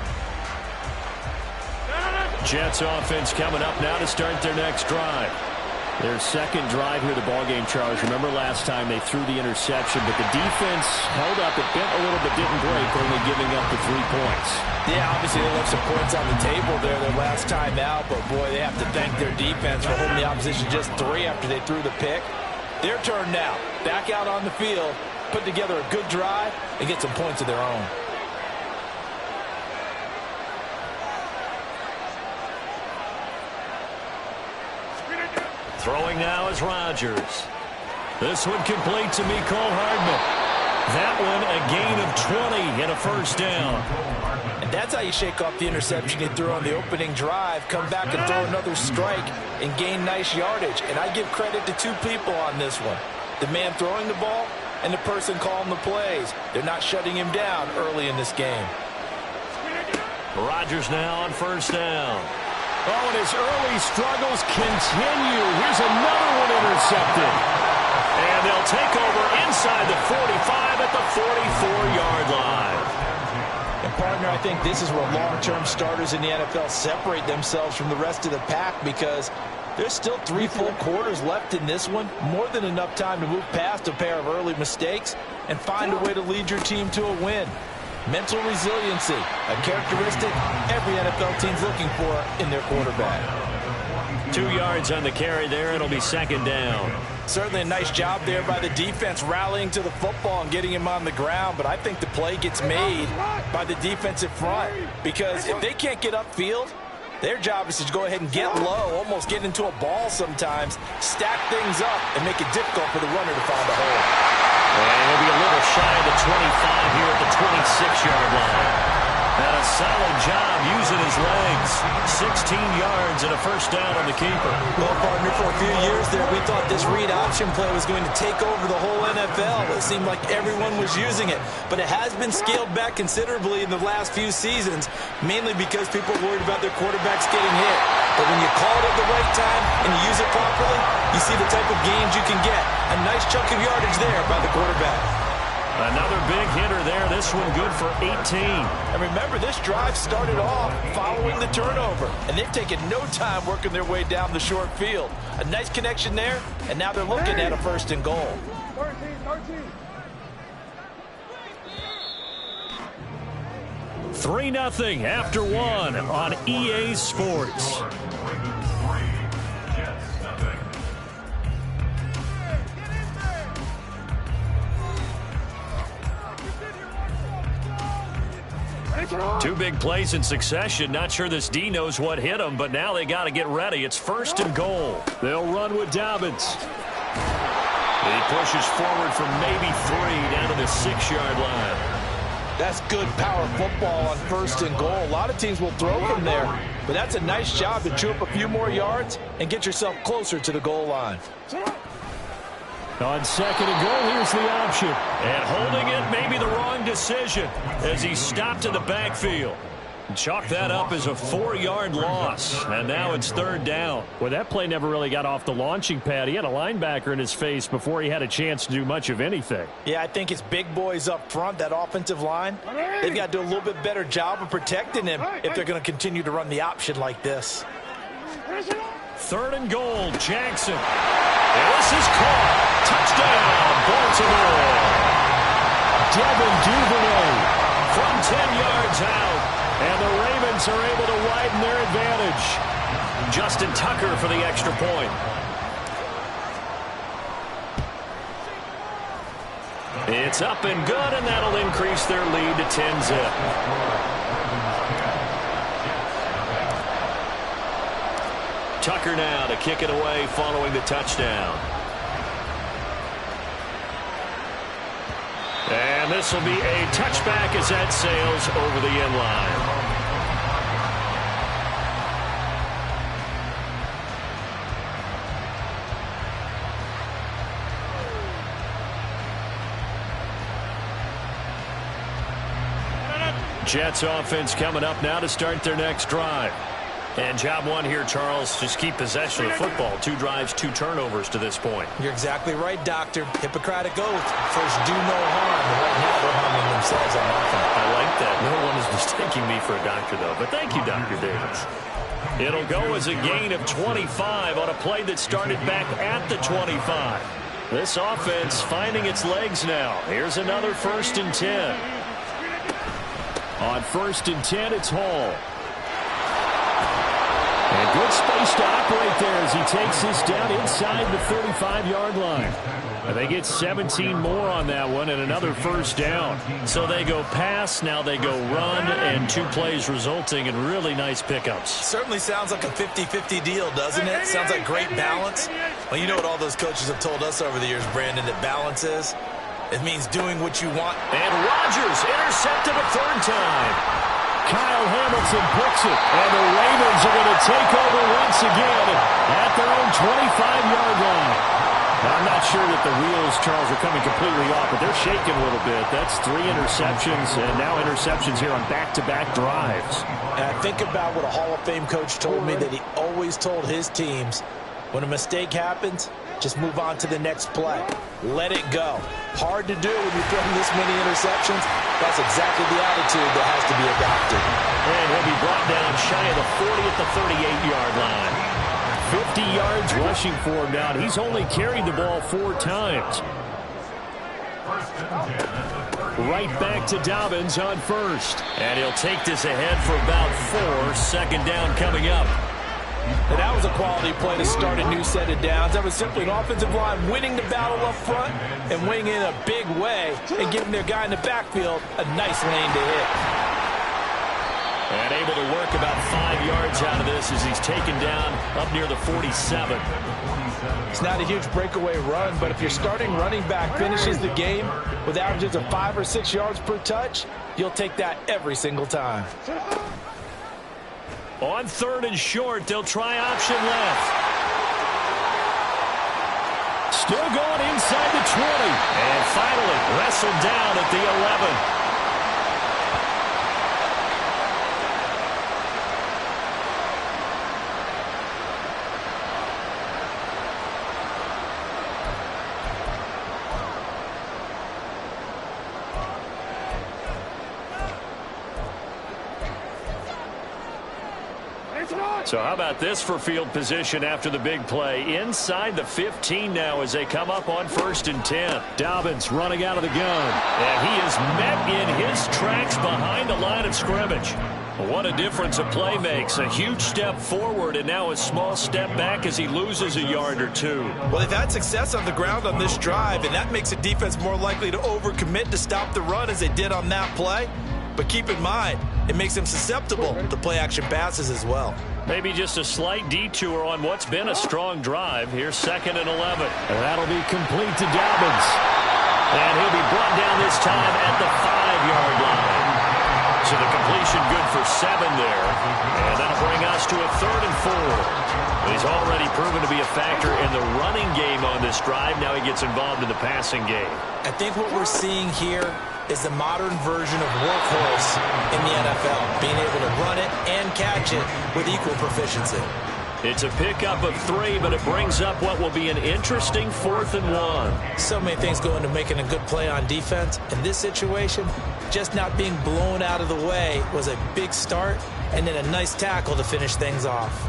Jets offense coming up now to start their next drive. Their second drive here, the ballgame, Charles. Remember last time they threw the interception, but the defense held up. It bent a little but didn't break, only giving up the 3 points. Yeah, obviously they left some points on the table there their last time out, but boy, they have to thank their defense for holding the opposition just 3 after they threw the pick. Their turn now. Back out on the field, put together a good drive, and get some points of their own. Throwing now is Rodgers. This one complete to Mecole Hardman. That one a gain of 20 and a 1st down. And that's how you shake off the interception you threw on the opening drive, come back and throw another strike and gain nice yardage. And I give credit to 2 people on this one. The man throwing the ball and the person calling the plays. They're not shutting him down early in this game. Rodgers now on 1st down. Oh, and his early struggles continue. Here's another one intercepted. And they'll take over inside the 45 at the 44-yard line. And, partner, I think this is where long-term starters in the NFL separate themselves from the rest of the pack because there's still 3 full quarters left in this one. More than enough time to move past a pair of early mistakes and find a way to lead your team to a win. Mental resiliency, a characteristic every NFL team's looking for in their quarterback. 2 yards on the carry there. It'll be 2nd down. Certainly a nice job there by the defense rallying to the football and getting him on the ground, but I think the play gets made by the defensive front because if they can't get upfield, their job is to go ahead and get low, almost get into a ball sometimes, stack things up, and make it difficult for the runner to find a hole. And he'll be a little shy of the 25 here at the 26-yard line. And a solid job using his legs. 16 yards and a 1st down on the keeper. Well, partner, for a few years there, we thought this read option play was going to take over the whole NFL. It seemed like everyone was using it. But it has been scaled back considerably in the last few seasons, mainly because people are worried about their quarterbacks getting hit. But when you call it at the right time and you use it properly, you see the type of gains you can get. A nice chunk of yardage there by the quarterback. Another big hitter there. This one good for 18. And remember, this drive started off following the turnover. And they've taken no time working their way down the short field. A nice connection there, and now they're looking at a 1st and goal. 3-0 after 1 on EA Sports. Two big plays in succession. Not sure this D knows what hit him, but now they got to get ready. It's 1st and goal. They'll run with Dobbins. He pushes forward from maybe 3 down to the 6-yard line. That's good power football on 1st and goal. A lot of teams will throw from there, but that's a nice job to chew up a few more yards and get yourself closer to the goal line. On 2nd and goal, here's the option. And holding it may be the wrong decision as he's stopped in the backfield. Chalk that up as a 4-yard loss, and now it's 3rd down. Well, that play never really got off the launching pad. He had a linebacker in his face before he had a chance to do much of anything. Yeah, I think it's big boys up front, that offensive line. They've got to do a little bit better job of protecting him if they're going to continue to run the option like this. 3rd and goal, Jackson. And this is caught. Touchdown, Baltimore. Devin Duvernay from 10 yards out. And the Ravens are able to widen their advantage. Justin Tucker for the extra point. It's up and good, and that'll increase their lead to 10-zip. Tucker now to kick it away following the touchdown. And this will be a touchback as that sails over the end line. Jets offense coming up now to start their next drive. And job one here, Charles, just keep possession of the football. 2 drives, 2 turnovers to this point. You're exactly right, Doctor. Hippocratic oath. First, do no harm. And right now, they're harming themselves on offense. I like that. No one is mistaking me for a doctor, though. But thank you, Dr. Davis. It'll go as a gain of 25 on a play that started back at the 25. This offense finding its legs now. Here's another 1st and 10. On 1st and 10, it's Hall. And good space to operate there as he takes this down inside the 35-yard line. And they get 17 more on that one and another 1st down. So they go pass, now they go run, and 2 plays resulting in really nice pickups. Certainly sounds like a 50-50 deal, doesn't it? Sounds like great balance. Well, you know what all those coaches have told us over the years, Brandon, that balance is? It means doing what you want. And Rodgers intercepted a 3rd time. Kyle Hamilton picks it, and the Ravens are going to take over once again at their own 25-yard line. Now, I'm not sure that the wheels, Charles, are coming completely off, but they're shaking a little bit. That's 3 interceptions, and now interceptions here on back-to-back drives. And I think about what a Hall of Fame coach told me that he always told his teams, when a mistake happens, just move on to the next play. Let it go. Hard to do when you're throwing this many interceptions. That's exactly the attitude that has to be adopted. And he'll be brought down shy of the 40 at the 38-yard line. 50 yards rushing for him now. He's only carried the ball 4 times. Right back to Dobbins on 1st. And he'll take this ahead for about 4. 2nd down coming up. And that was a quality play to start a new set of downs. That was simply an offensive line winning the battle up front and winning in a big way and giving their guy in the backfield a nice lane to hit. And able to work about 5 yards out of this as he's taken down up near the 47. It's not a huge breakaway run, but if your starting running back finishes the game with averages of 5 or 6 yards per touch, you'll take that every single time. On 3rd and short, they'll try option left. Still going inside the 20. And finally wrestled down at the 11. So how about this for field position after the big play? Inside the 15 now as they come up on 1st and 10. Dobbins running out of the gun. And he is met in his tracks behind the line of scrimmage. What a difference a play makes. A huge step forward and now a small step back as he loses a yard or 2. Well, they've had success on the ground on this drive, and that makes a defense more likely to overcommit to stop the run as they did on that play. But keep in mind, it makes them susceptible to play-action passes as well. Maybe just a slight detour on what's been a strong drive. Here's 2nd and 11. And that'll be complete to Dobbins. And he'll be brought down this time at the 5-yard line. So the completion good for 7 there. And that'll bring us to a 3rd and 4. He's already proven to be a factor in the running game on this drive. Now he gets involved in the passing game. I think what we're seeing here is the modern version of workhorse in the NFL, being able to run it and catch it with equal proficiency. It's a pickup of 3, but it brings up what will be an interesting 4th and 1. So many things go into making a good play on defense. In this situation, just not being blown out of the way was a big start, and then a nice tackle to finish things off.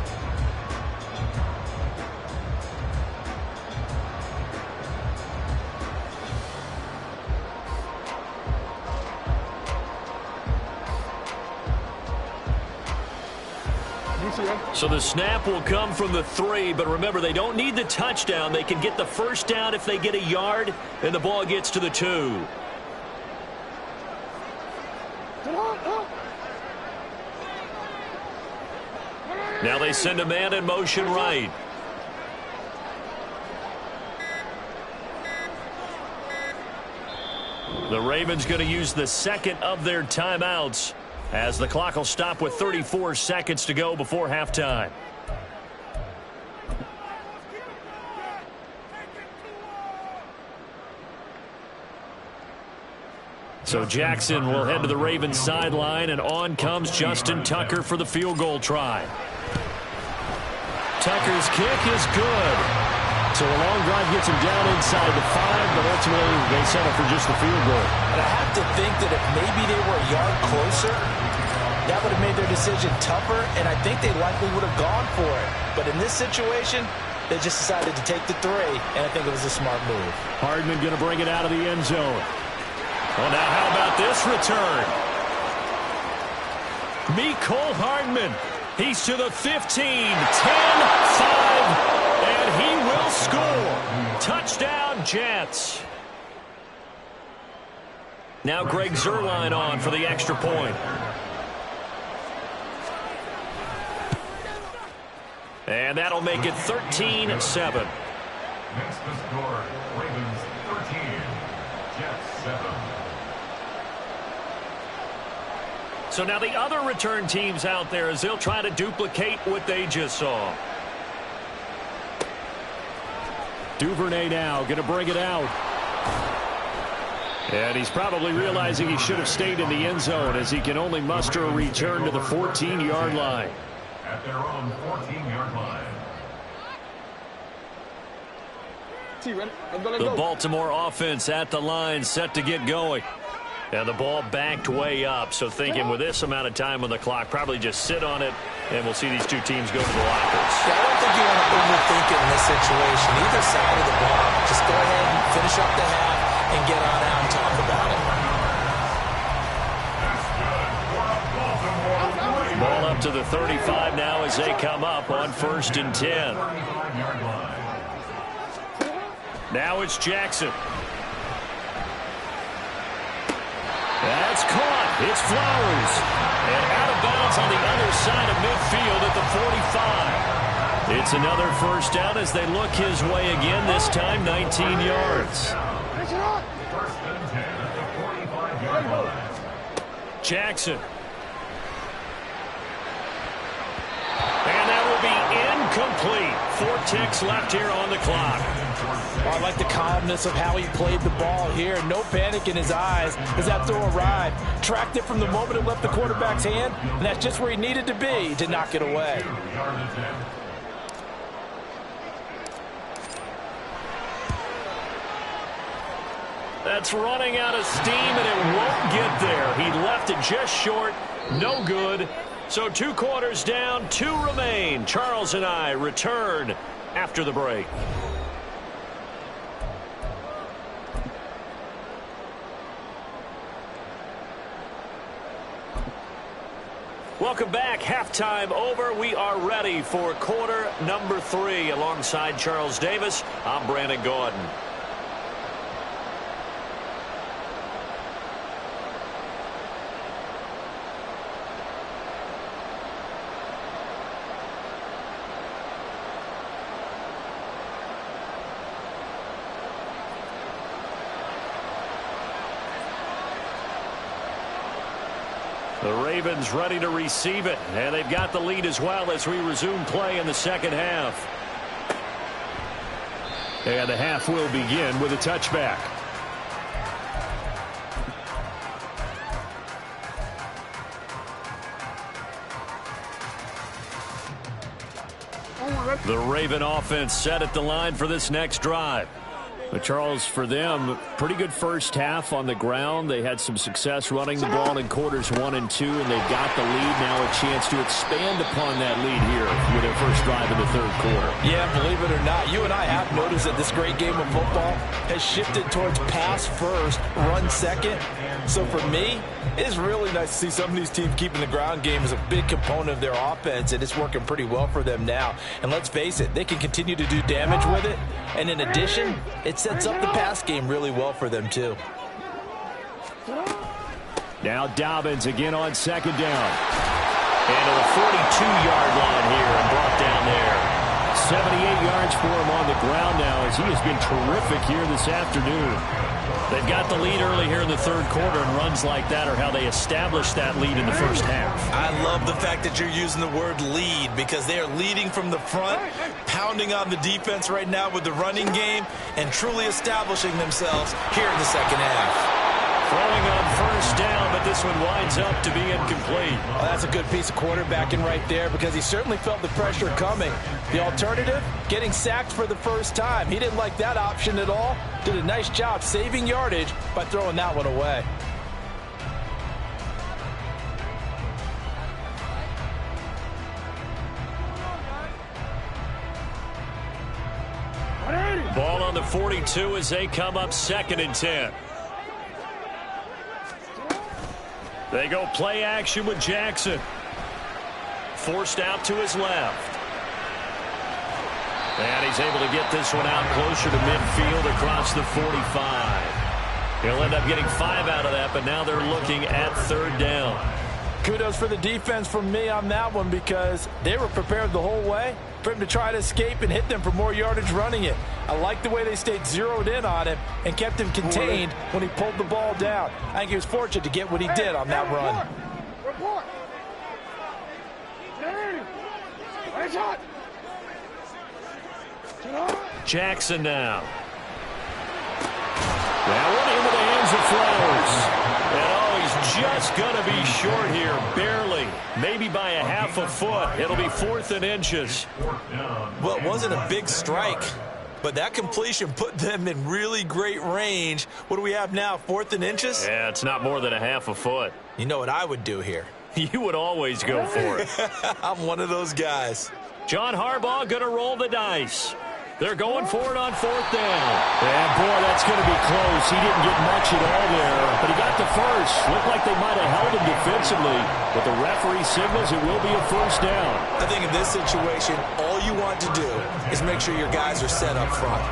So the snap will come from the 3, but remember, they don't need the touchdown. They can get the first down if they get a yard, and the ball gets to the 2. Now they send a man in motion right. The Ravens going to use the second of their timeouts, as the clock will stop with 34 seconds to go before halftime. So Jackson will head to the Ravens sideline, and on comes Justin Tucker for the field goal try. Tucker's kick is good. So a long drive gets him down inside the 5, but ultimately they settle for just the field goal. And I have to think that if maybe they were a yard closer, that would have made their decision tougher, and I think they likely would have gone for it. But in this situation, they just decided to take the 3, and I think it was a smart move. Hardman going to bring it out of the end zone. Well, now how about this return? Mecole Hardman. He's to the 15, 10, 5, and he will score. Touchdown, Jets. Now Greg Zuerlein on for the extra point. And that'll make it 13-7. Next to score, Ravens 13, Jets 7. So now the other return teams out there, as they'll try to duplicate what they just saw. Duvernay now going to bring it out. And he's probably realizing he should have stayed in the end zone, as he can only muster a return to the 14-yard line. At their own 14-yard line. The Baltimore offense at the line, set to get going. And the ball backed way up, so thinking with this amount of time on the clock, probably just sit on it, and we'll see these two teams go to the lockers. Yeah, I don't think you want to overthink it in this situation. Either side of the ball, just go ahead and finish up the half and get on out and talk about it. Ball up to the 35 now as they come up on 1st and 10. Now it's Jackson. That's caught. It's Flowers. And out of bounds on the other side of midfield at the 45. It's another first down as they look his way again, this time 19 yards. First and 10 at the 45-yard line. Jackson. And that will be incomplete. 4 ticks left here on the clock. I like the calmness of how he played the ball here. No panic in his eyes as that throw arrived. Tracked it from the moment it left the quarterback's hand, and that's just where he needed to be to knock it away. That's running out of steam, and it won't get there. He left it just short. No good. So 2 quarters down, 2 remain. Charles and I return after the break. Welcome back. Halftime over. We are ready for quarter number 3. Alongside Charles Davis, I'm Brandon Gaudin. The Ravens ready to receive it, and they've got the lead as well as we resume play in the second half. And the half will begin with a touchback. The Raven offense set at the line for this next drive. But Charles, for them, pretty good first half on the ground. They had some success running the ball in quarters 1 and 2, and they've got the lead now, a chance to expand upon that lead here with their first drive in the third quarter. Yeah, believe it or not, you and I have noticed that this great game of football has shifted towards pass first, run second. So for me, it's really nice to see some of these teams keeping the ground game as a big component of their offense, and it's working pretty well for them now. And let's face it, they can continue to do damage with it. And in addition, it sets up the pass game really well for them too. Now Dobbins again on second down. And to the 42-yard line here and brought down there. 78 yards for him on the ground now as he has been terrific here this afternoon. They've got the lead early here in the third quarter, and runs like that are how they establish that lead in the first half. I love the fact that you're using the word lead because they are leading from the front, pounding on the defense right now with the running game, and truly establishing themselves here in the second half. Throwing on first down, but this one winds up to be incomplete. Well, that's a good piece of quarterbacking right there because he certainly felt the pressure coming. The alternative, getting sacked for the first time. He didn't like that option at all. Did a nice job saving yardage by throwing that one away. Ball on the 42 as they come up 2nd and 10. They go play action with Jackson. Forced out to his left. And he's able to get this one out closer to midfield across the 45. He'll end up getting 5 out of that, but now they're looking at 3rd down. Kudos for the defense from me on that one because they were prepared the whole way for him to try to escape and hit them for more yardage running it. I like the way they stayed zeroed in on him and kept him contained when he pulled the ball down. I think he was fortunate to get what he did on that run. Jackson now. That one into the hands of Flowers. And he's just going to be short here, barely. Maybe by a half a foot. It'll be 4th and inches. Well, it wasn't a big strike, but that completion put them in really great range. What do we have now, 4th and inches? Yeah, it's not more than a half a foot. You know what I would do here? You would always go for it. I'm one of those guys. John Harbaugh going to roll the dice. They're going for it on 4th down. And, boy, that's going to be close. He didn't get much at all there, but he got the first. Looked like they might have held him defensively, but the referee signals it will be a 1st down. I think in this situation, all you want to do is make sure your guys are set up front.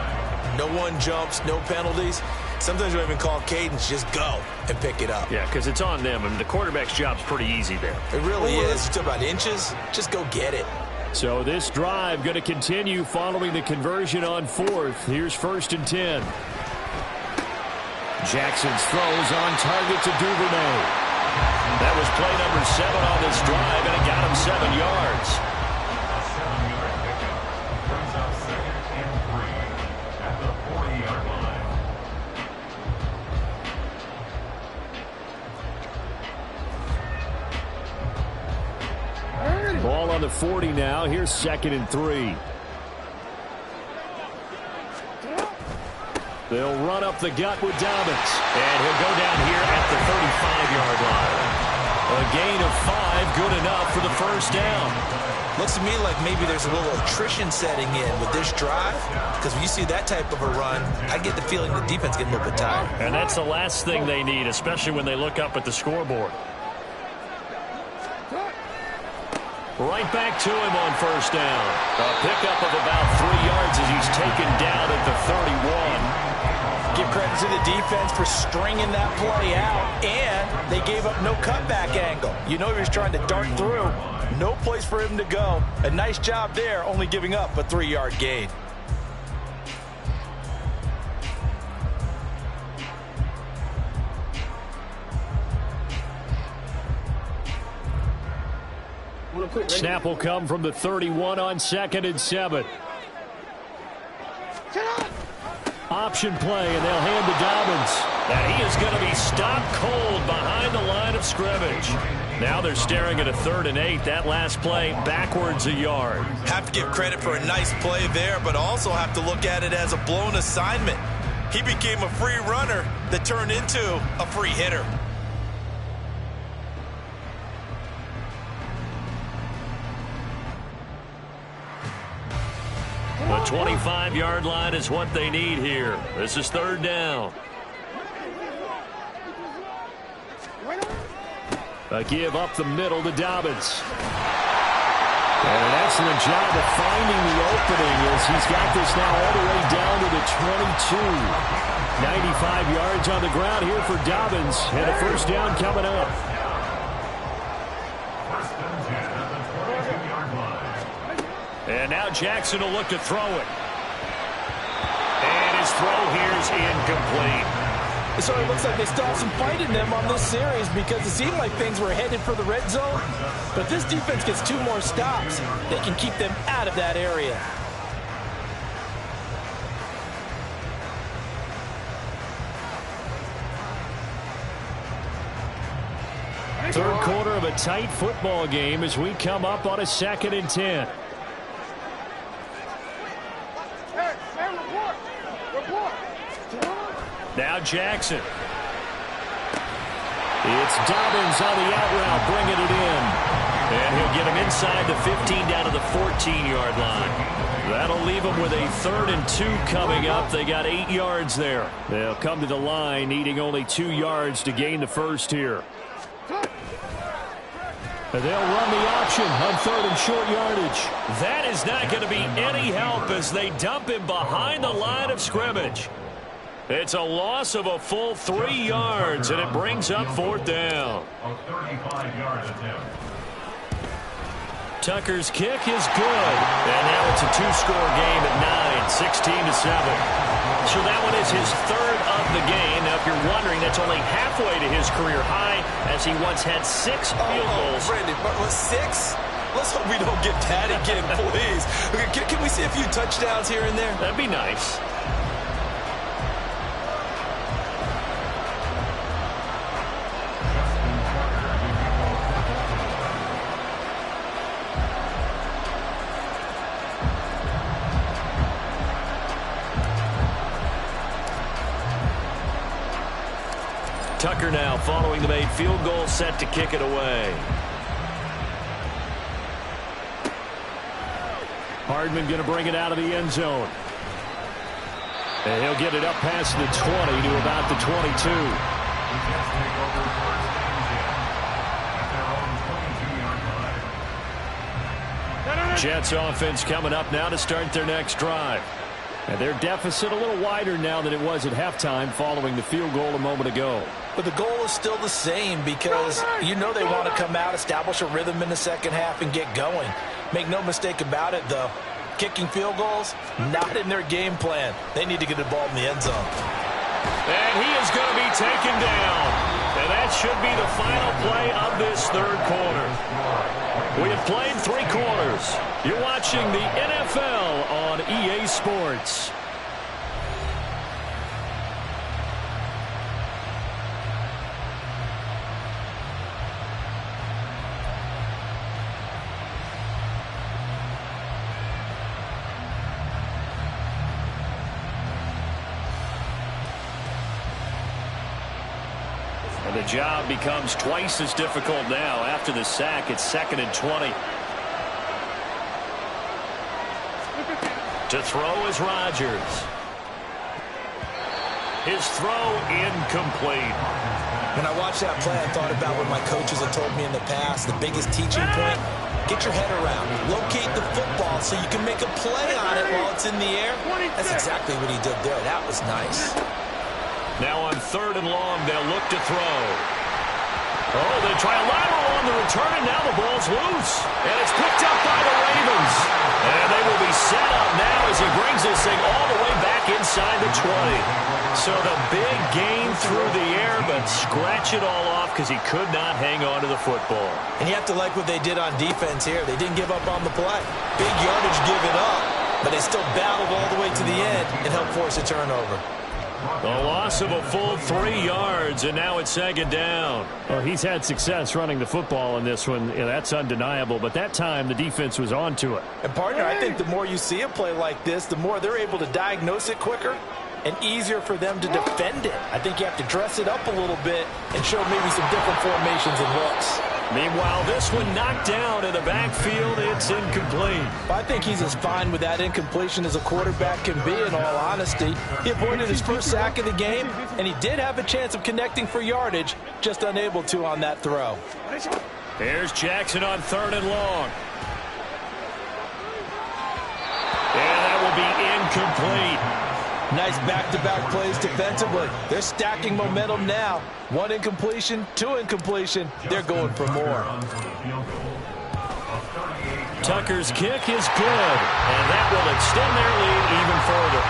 No one jumps, no penalties. Sometimes we even call cadence, just go and pick it up. Yeah, because it's on them. I mean, the quarterback's job's pretty easy there. It really is. You talk about inches, just go get it. So this drive going to continue following the conversion on 4th. Here's 1st and 10. Jackson's throws on target to Duvernay. That was play number 7 on this drive, and it got him 7 yards. A 7-yard pickup brings up 2nd and 3 at the 40-yard line. Ball on the 40 now. Here's 2nd and 3. They'll run up the gut with Dobbins. And he'll go down here at the 35-yard line. A gain of 5, good enough for the 1st down. Looks to me like maybe there's a little attrition setting in with this drive, because when you see that type of a run, I get the feeling the defense getting a little bit tired. And that's the last thing they need, especially when they look up at the scoreboard. Right back to him on 1st down. A pickup of about 3 yards as he's taken down at the 31. Give credit to the defense for stringing that play out, and they gave up no cutback angle. You know he was trying to dart through. No place for him to go. A nice job there, only giving up a 3-yard gain. snap will come from the 31 on 2nd and 7. Option play, and they'll hand to Dobbins. And he is going to be stopped cold behind the line of scrimmage. Now they're staring at a 3rd and 8. That last play backwards a yard. Have to give credit for a nice play there, but also have to look at it as a blown assignment. He became a free runner that turned into a free hitter. The 25-yard line is what they need here. This is 3rd down. A give up the middle to Dobbins. And an excellent job of finding the opening as he's got this now all the way down to the 22. 95 yards on the ground here for Dobbins. And a 1st down coming up. And now Jackson will look to throw it. And his throw here is incomplete. So it looks like they still have some fight in them on this series because it seemed like things were headed for the red zone. But if this defense gets 2 more stops, they can keep them out of that area. Third quarter of a tight football game as we come up on a 2nd and 10. Now Jackson. It's Dobbins on the out route, bringing it in. And he'll get him inside the 15 down to the 14-yard line. That'll leave them with a 3rd and 2 coming up. They got 8 yards there. They'll come to the line, needing only 2 yards to gain the first here. And they'll run the option on 3rd and short yardage. That is not going to be any help as they dump him behind the line of scrimmage. It's a loss of a full 3 yards, and it brings up 4th down. A 35-yard attempt. Tucker's kick is good. And now it's a 2-score game at 9, 16-7. So that one is his 3rd of the game. Now, if you're wondering, that's only halfway to his career high as he once had 6 field goals. Brandon, but was 6? Let's hope we don't get that again, please. Okay, can we see a few touchdowns here and there? That'd be nice. Tucker now following the made field goal, set to kick it away. Hardman going to bring it out of the end zone. And he'll get it up past the 20 to about the 22. Jets offense coming up now to start their next drive. And their deficit a little wider now than it was at halftime following the field goal a moment ago. But the goal is still the same because you know they want to come out, establish a rhythm in the second half, and get going. Make no mistake about it, though. Kicking field goals, not in their game plan. They need to get the ball in the end zone. And he is going to be taken down. And that should be the final play of this 3rd quarter. We have played 3 quarters. You're watching the NFL on EA Sports. And the job becomes twice as difficult now after the sack. It's 2nd and 20. To throw is Rodgers. His throw incomplete. When I watched that play, I thought about what my coaches have told me in the past. The biggest teaching point, get your head around. Locate the football so you can make a play on it while it's in the air. That's exactly what he did there. That was nice. Now on 3rd and long, they'll look to throw. Oh, they try a lateral on the return, and now the ball's loose. And it's picked up by the Ravens. And they will be set up now as he brings this thing all the way back inside the 20. So the big gain through the air, but scratch it all off because he could not hang on to the football. And you have to like what they did on defense here. They didn't give up on the play. Big yardage given up, but they still battled all the way to the end and helped force a turnover. A loss of a full 3 yards, and now it's second down. Well, he's had success running the football in this one. Yeah, that's undeniable, but that time the defense was on to it. And, partner, I think the more you see a play like this, the more they're able to diagnose it quicker and easier for them to defend it. I think you have to dress it up a little bit and show maybe some different formations and looks. Meanwhile, this one knocked down in the backfield. It's incomplete. I think he's as fine with that incompletion as a quarterback can be, in all honesty. He avoided his first sack of the game, and he did have a chance of connecting for yardage, just unable to on that throw. Here's Jackson on 3rd and long. And that will be incomplete. Nice back-to-back plays defensively. They're stacking momentum now. 1 incompletion, 2 incompletion. They're going for more. Tucker's kick is good, and that will extend their lead even further.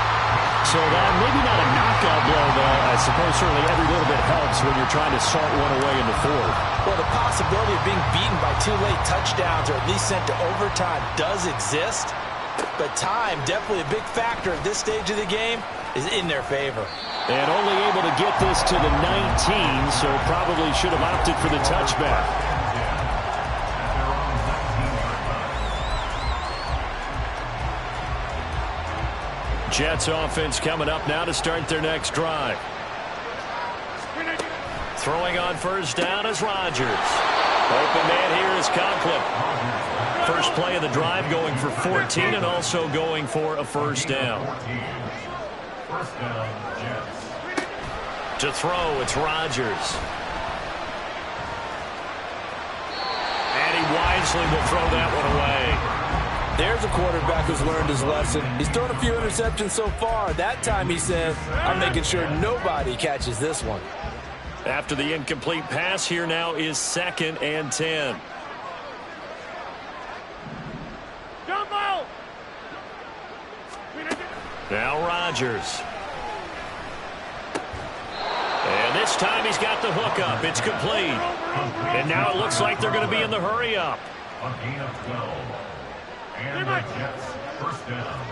So that maybe not a knockout blow, though. I suppose certainly every little bit helps when you're trying to salt one away in the 4th. Well, the possibility of being beaten by 2 late touchdowns or at least sent to overtime does exist. But time, definitely a big factor at this stage of the game, is in their favor. And only able to get this to the 19, so probably should have opted for the touchback. Jets offense coming up now to start their next drive. Throwing on 1st down is Rodgers. Open man here is Conklin. First play of the drive, going for 14 and also going for a 1st down. To throw, it's Rodgers. And he wisely will throw that one away. There's a quarterback who's learned his lesson. He's thrown a few interceptions so far. That time he said, I'm making sure nobody catches this one. After the incomplete pass, here now is 2nd and 10. Now Rodgers. And this time he's got the hook up. It's complete. And now it looks like they're going to be in the hurry up. A gain of 12. And the Jets 1st down.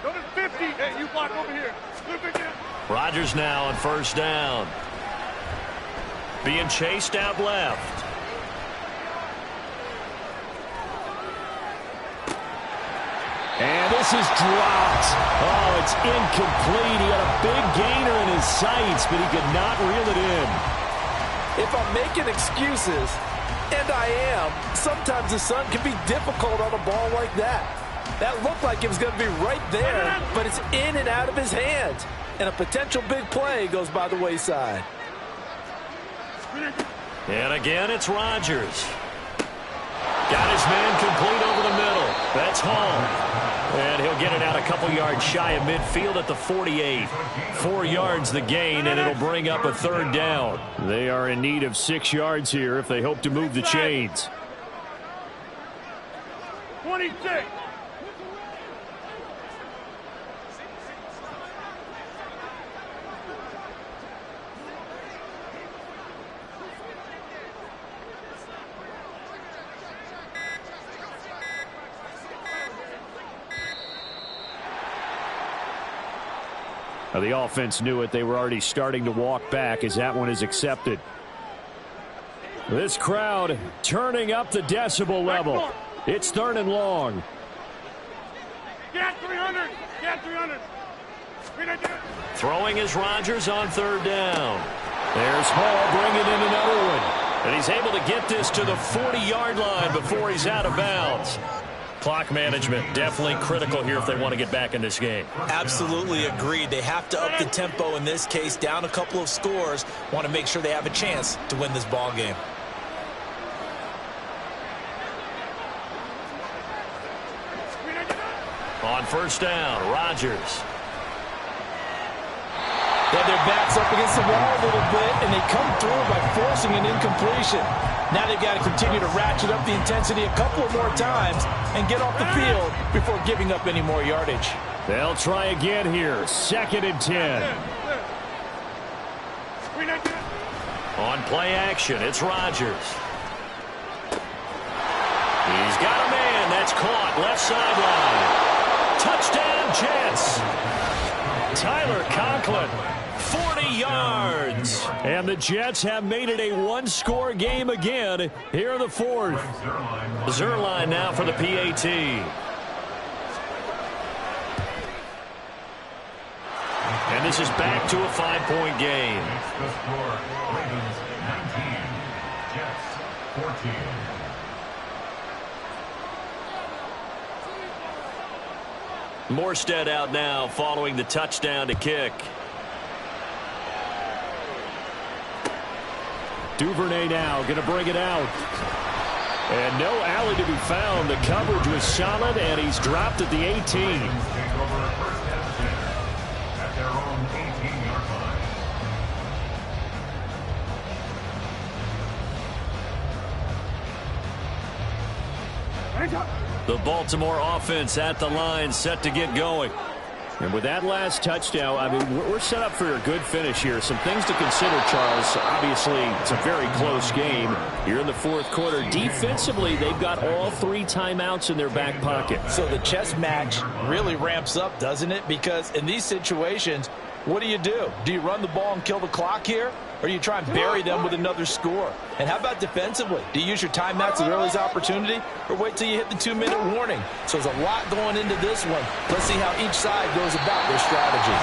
Go to 50. Hey, you block over here. Rodgers now on 1st down. Being chased out left. And this is dropped. Oh, it's incomplete. He had a big gainer in his sights, but he could not reel it in. If I'm making excuses, and I am, sometimes the sun can be difficult on a ball like that. That looked like it was going to be right there, but it's in and out of his hands. And a potential big play goes by the wayside. And again, it's Rodgers. Got his man complete over the middle. That's Hall. And he'll get it out a couple yards shy of midfield at the 48. 4 yards the gain, and it'll bring up a 3rd down. They are in need of 6 yards here if they hope to move the chains. 26. The offense knew it. They were already starting to walk back as that one is accepted. This crowd turning up the decibel level. It's 3rd and long. Get 300. Get 300. Throwing is Rodgers on 3rd down. There's Hall bringing in another one. And he's able to get this to the 40-yard line before he's out of bounds. Clock management definitely critical here if they want to get back in this game. Absolutely agreed. They have to up the tempo in this case, down a couple of scores. Want to make sure they have a chance to win this ball game. On 1st down, Rodgers. They have their backs up against the wall a little bit, and they come through by forcing an incompletion. Now they've got to continue to ratchet up the intensity a couple of more times and get off the field before giving up any more yardage. They'll try again here. 2nd and 10. On play action, it's Rodgers. He's got a man. That's caught. Left sideline. Touchdown, Jets. Tyler Conklin, 40 yards. And the Jets have made it a one-score game again here in the 4th. Zuerlein now for the PAT. And this is back to a 5-point game. The score, Ravens 19, Jets 14. Morstead out now following the touchdown to kick. Duvernay now going to bring it out. And no alley to be found. The coverage was solid, and he's dropped at the 18. Take over first and 10 at their own 18-yard line. The Baltimore offense at the line, set to get going. And with that last touchdown, I mean, we're set up for a good finish here. Some things to consider, Charles. Obviously, it's a very close game. You're in the 4th quarter. Defensively, they've got all 3 timeouts in their back pocket. So the chess match really ramps up, doesn't it? Because in these situations, what do? Do you run the ball and kill the clock here? Or do you try and bury them with another score? And how about defensively? Do you use your timeouts as early as opportunity? Or wait till you hit the 2-minute warning? So there's a lot going into this one. Let's see how each side goes about their strategy.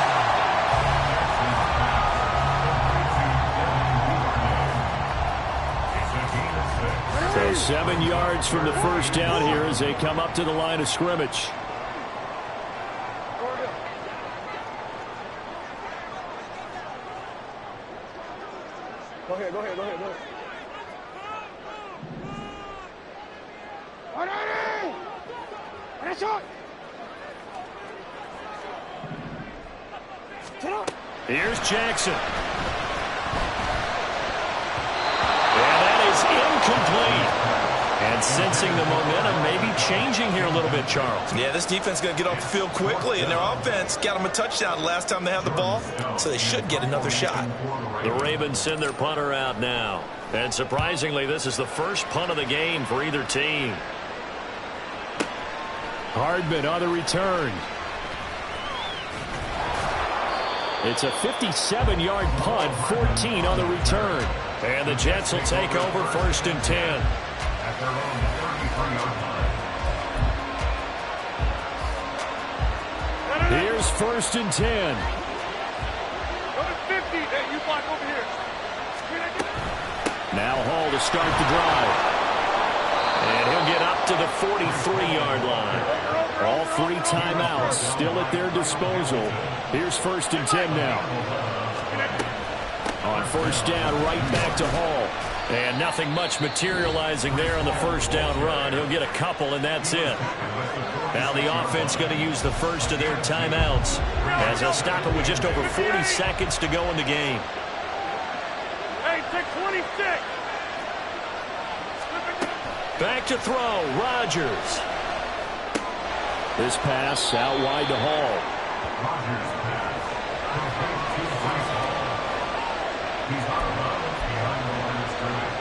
So 7 yards from the first down here as they come up to the line of scrimmage. Go ahead. Here's Jackson. And that is incomplete. And sensing the momentum maybe changing here a little bit, Charles. Yeah, this defense is going to get off the field quickly, and their offense got them a touchdown last time they had the ball, so they should get another shot. The Ravens send their punter out now. And surprisingly, this is the first punt of the game for either team. Hardman on the return. It's a 57-yard punt, 14 on the return. And the Jets will take over 1st and 10. At their own 33-yard line. Here's 1st and 10. Go to 50. Hey, you block over here. Now Hall to start the drive. And he'll get up to the 43-yard line. All 3 timeouts still at their disposal. Here's 1st and 10 now. On 1st down, right back to Hall. And nothing much materializing there on the 1st down run. He'll get a couple, and that's it. Now the offense going to use the first of their timeouts as they'll stop it with just over 40 seconds to go in the game. Hey, take 26. Back to throw, Rodgers. This pass out wide to Hall. Rodgers pass. Complete to Breece Hall. He's out of bounds behind the line of scrimmage.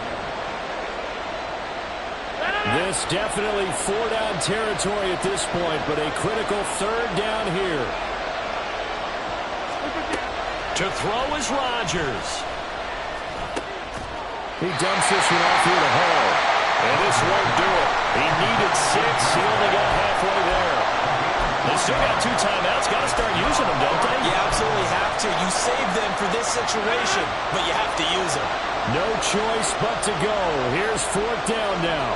This definitely 4-down territory at this point, but a critical 3rd down here. To throw is Rodgers. He dumps this one off here to Hall. And this won't do it. He needed 6. He only got halfway there. They still got 2 timeouts. Got to start using them, don't they? You absolutely have to. You save them for this situation, but you have to use them. No choice but to go. Here's 4th down now.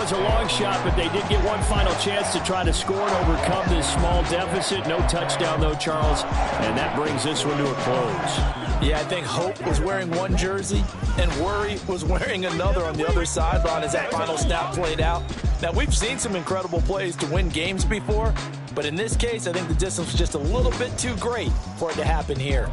was a long shot, but they did get one final chance to try to score and overcome this small deficit. No touchdown, though, Charles, and that brings this one to a close. Yeah, I think hope was wearing one jersey and worry was wearing another on the other sideline as that final snap played out. Now, we've seen some incredible plays to win games before, but in this case, I think the distance was just a little bit too great for it to happen here.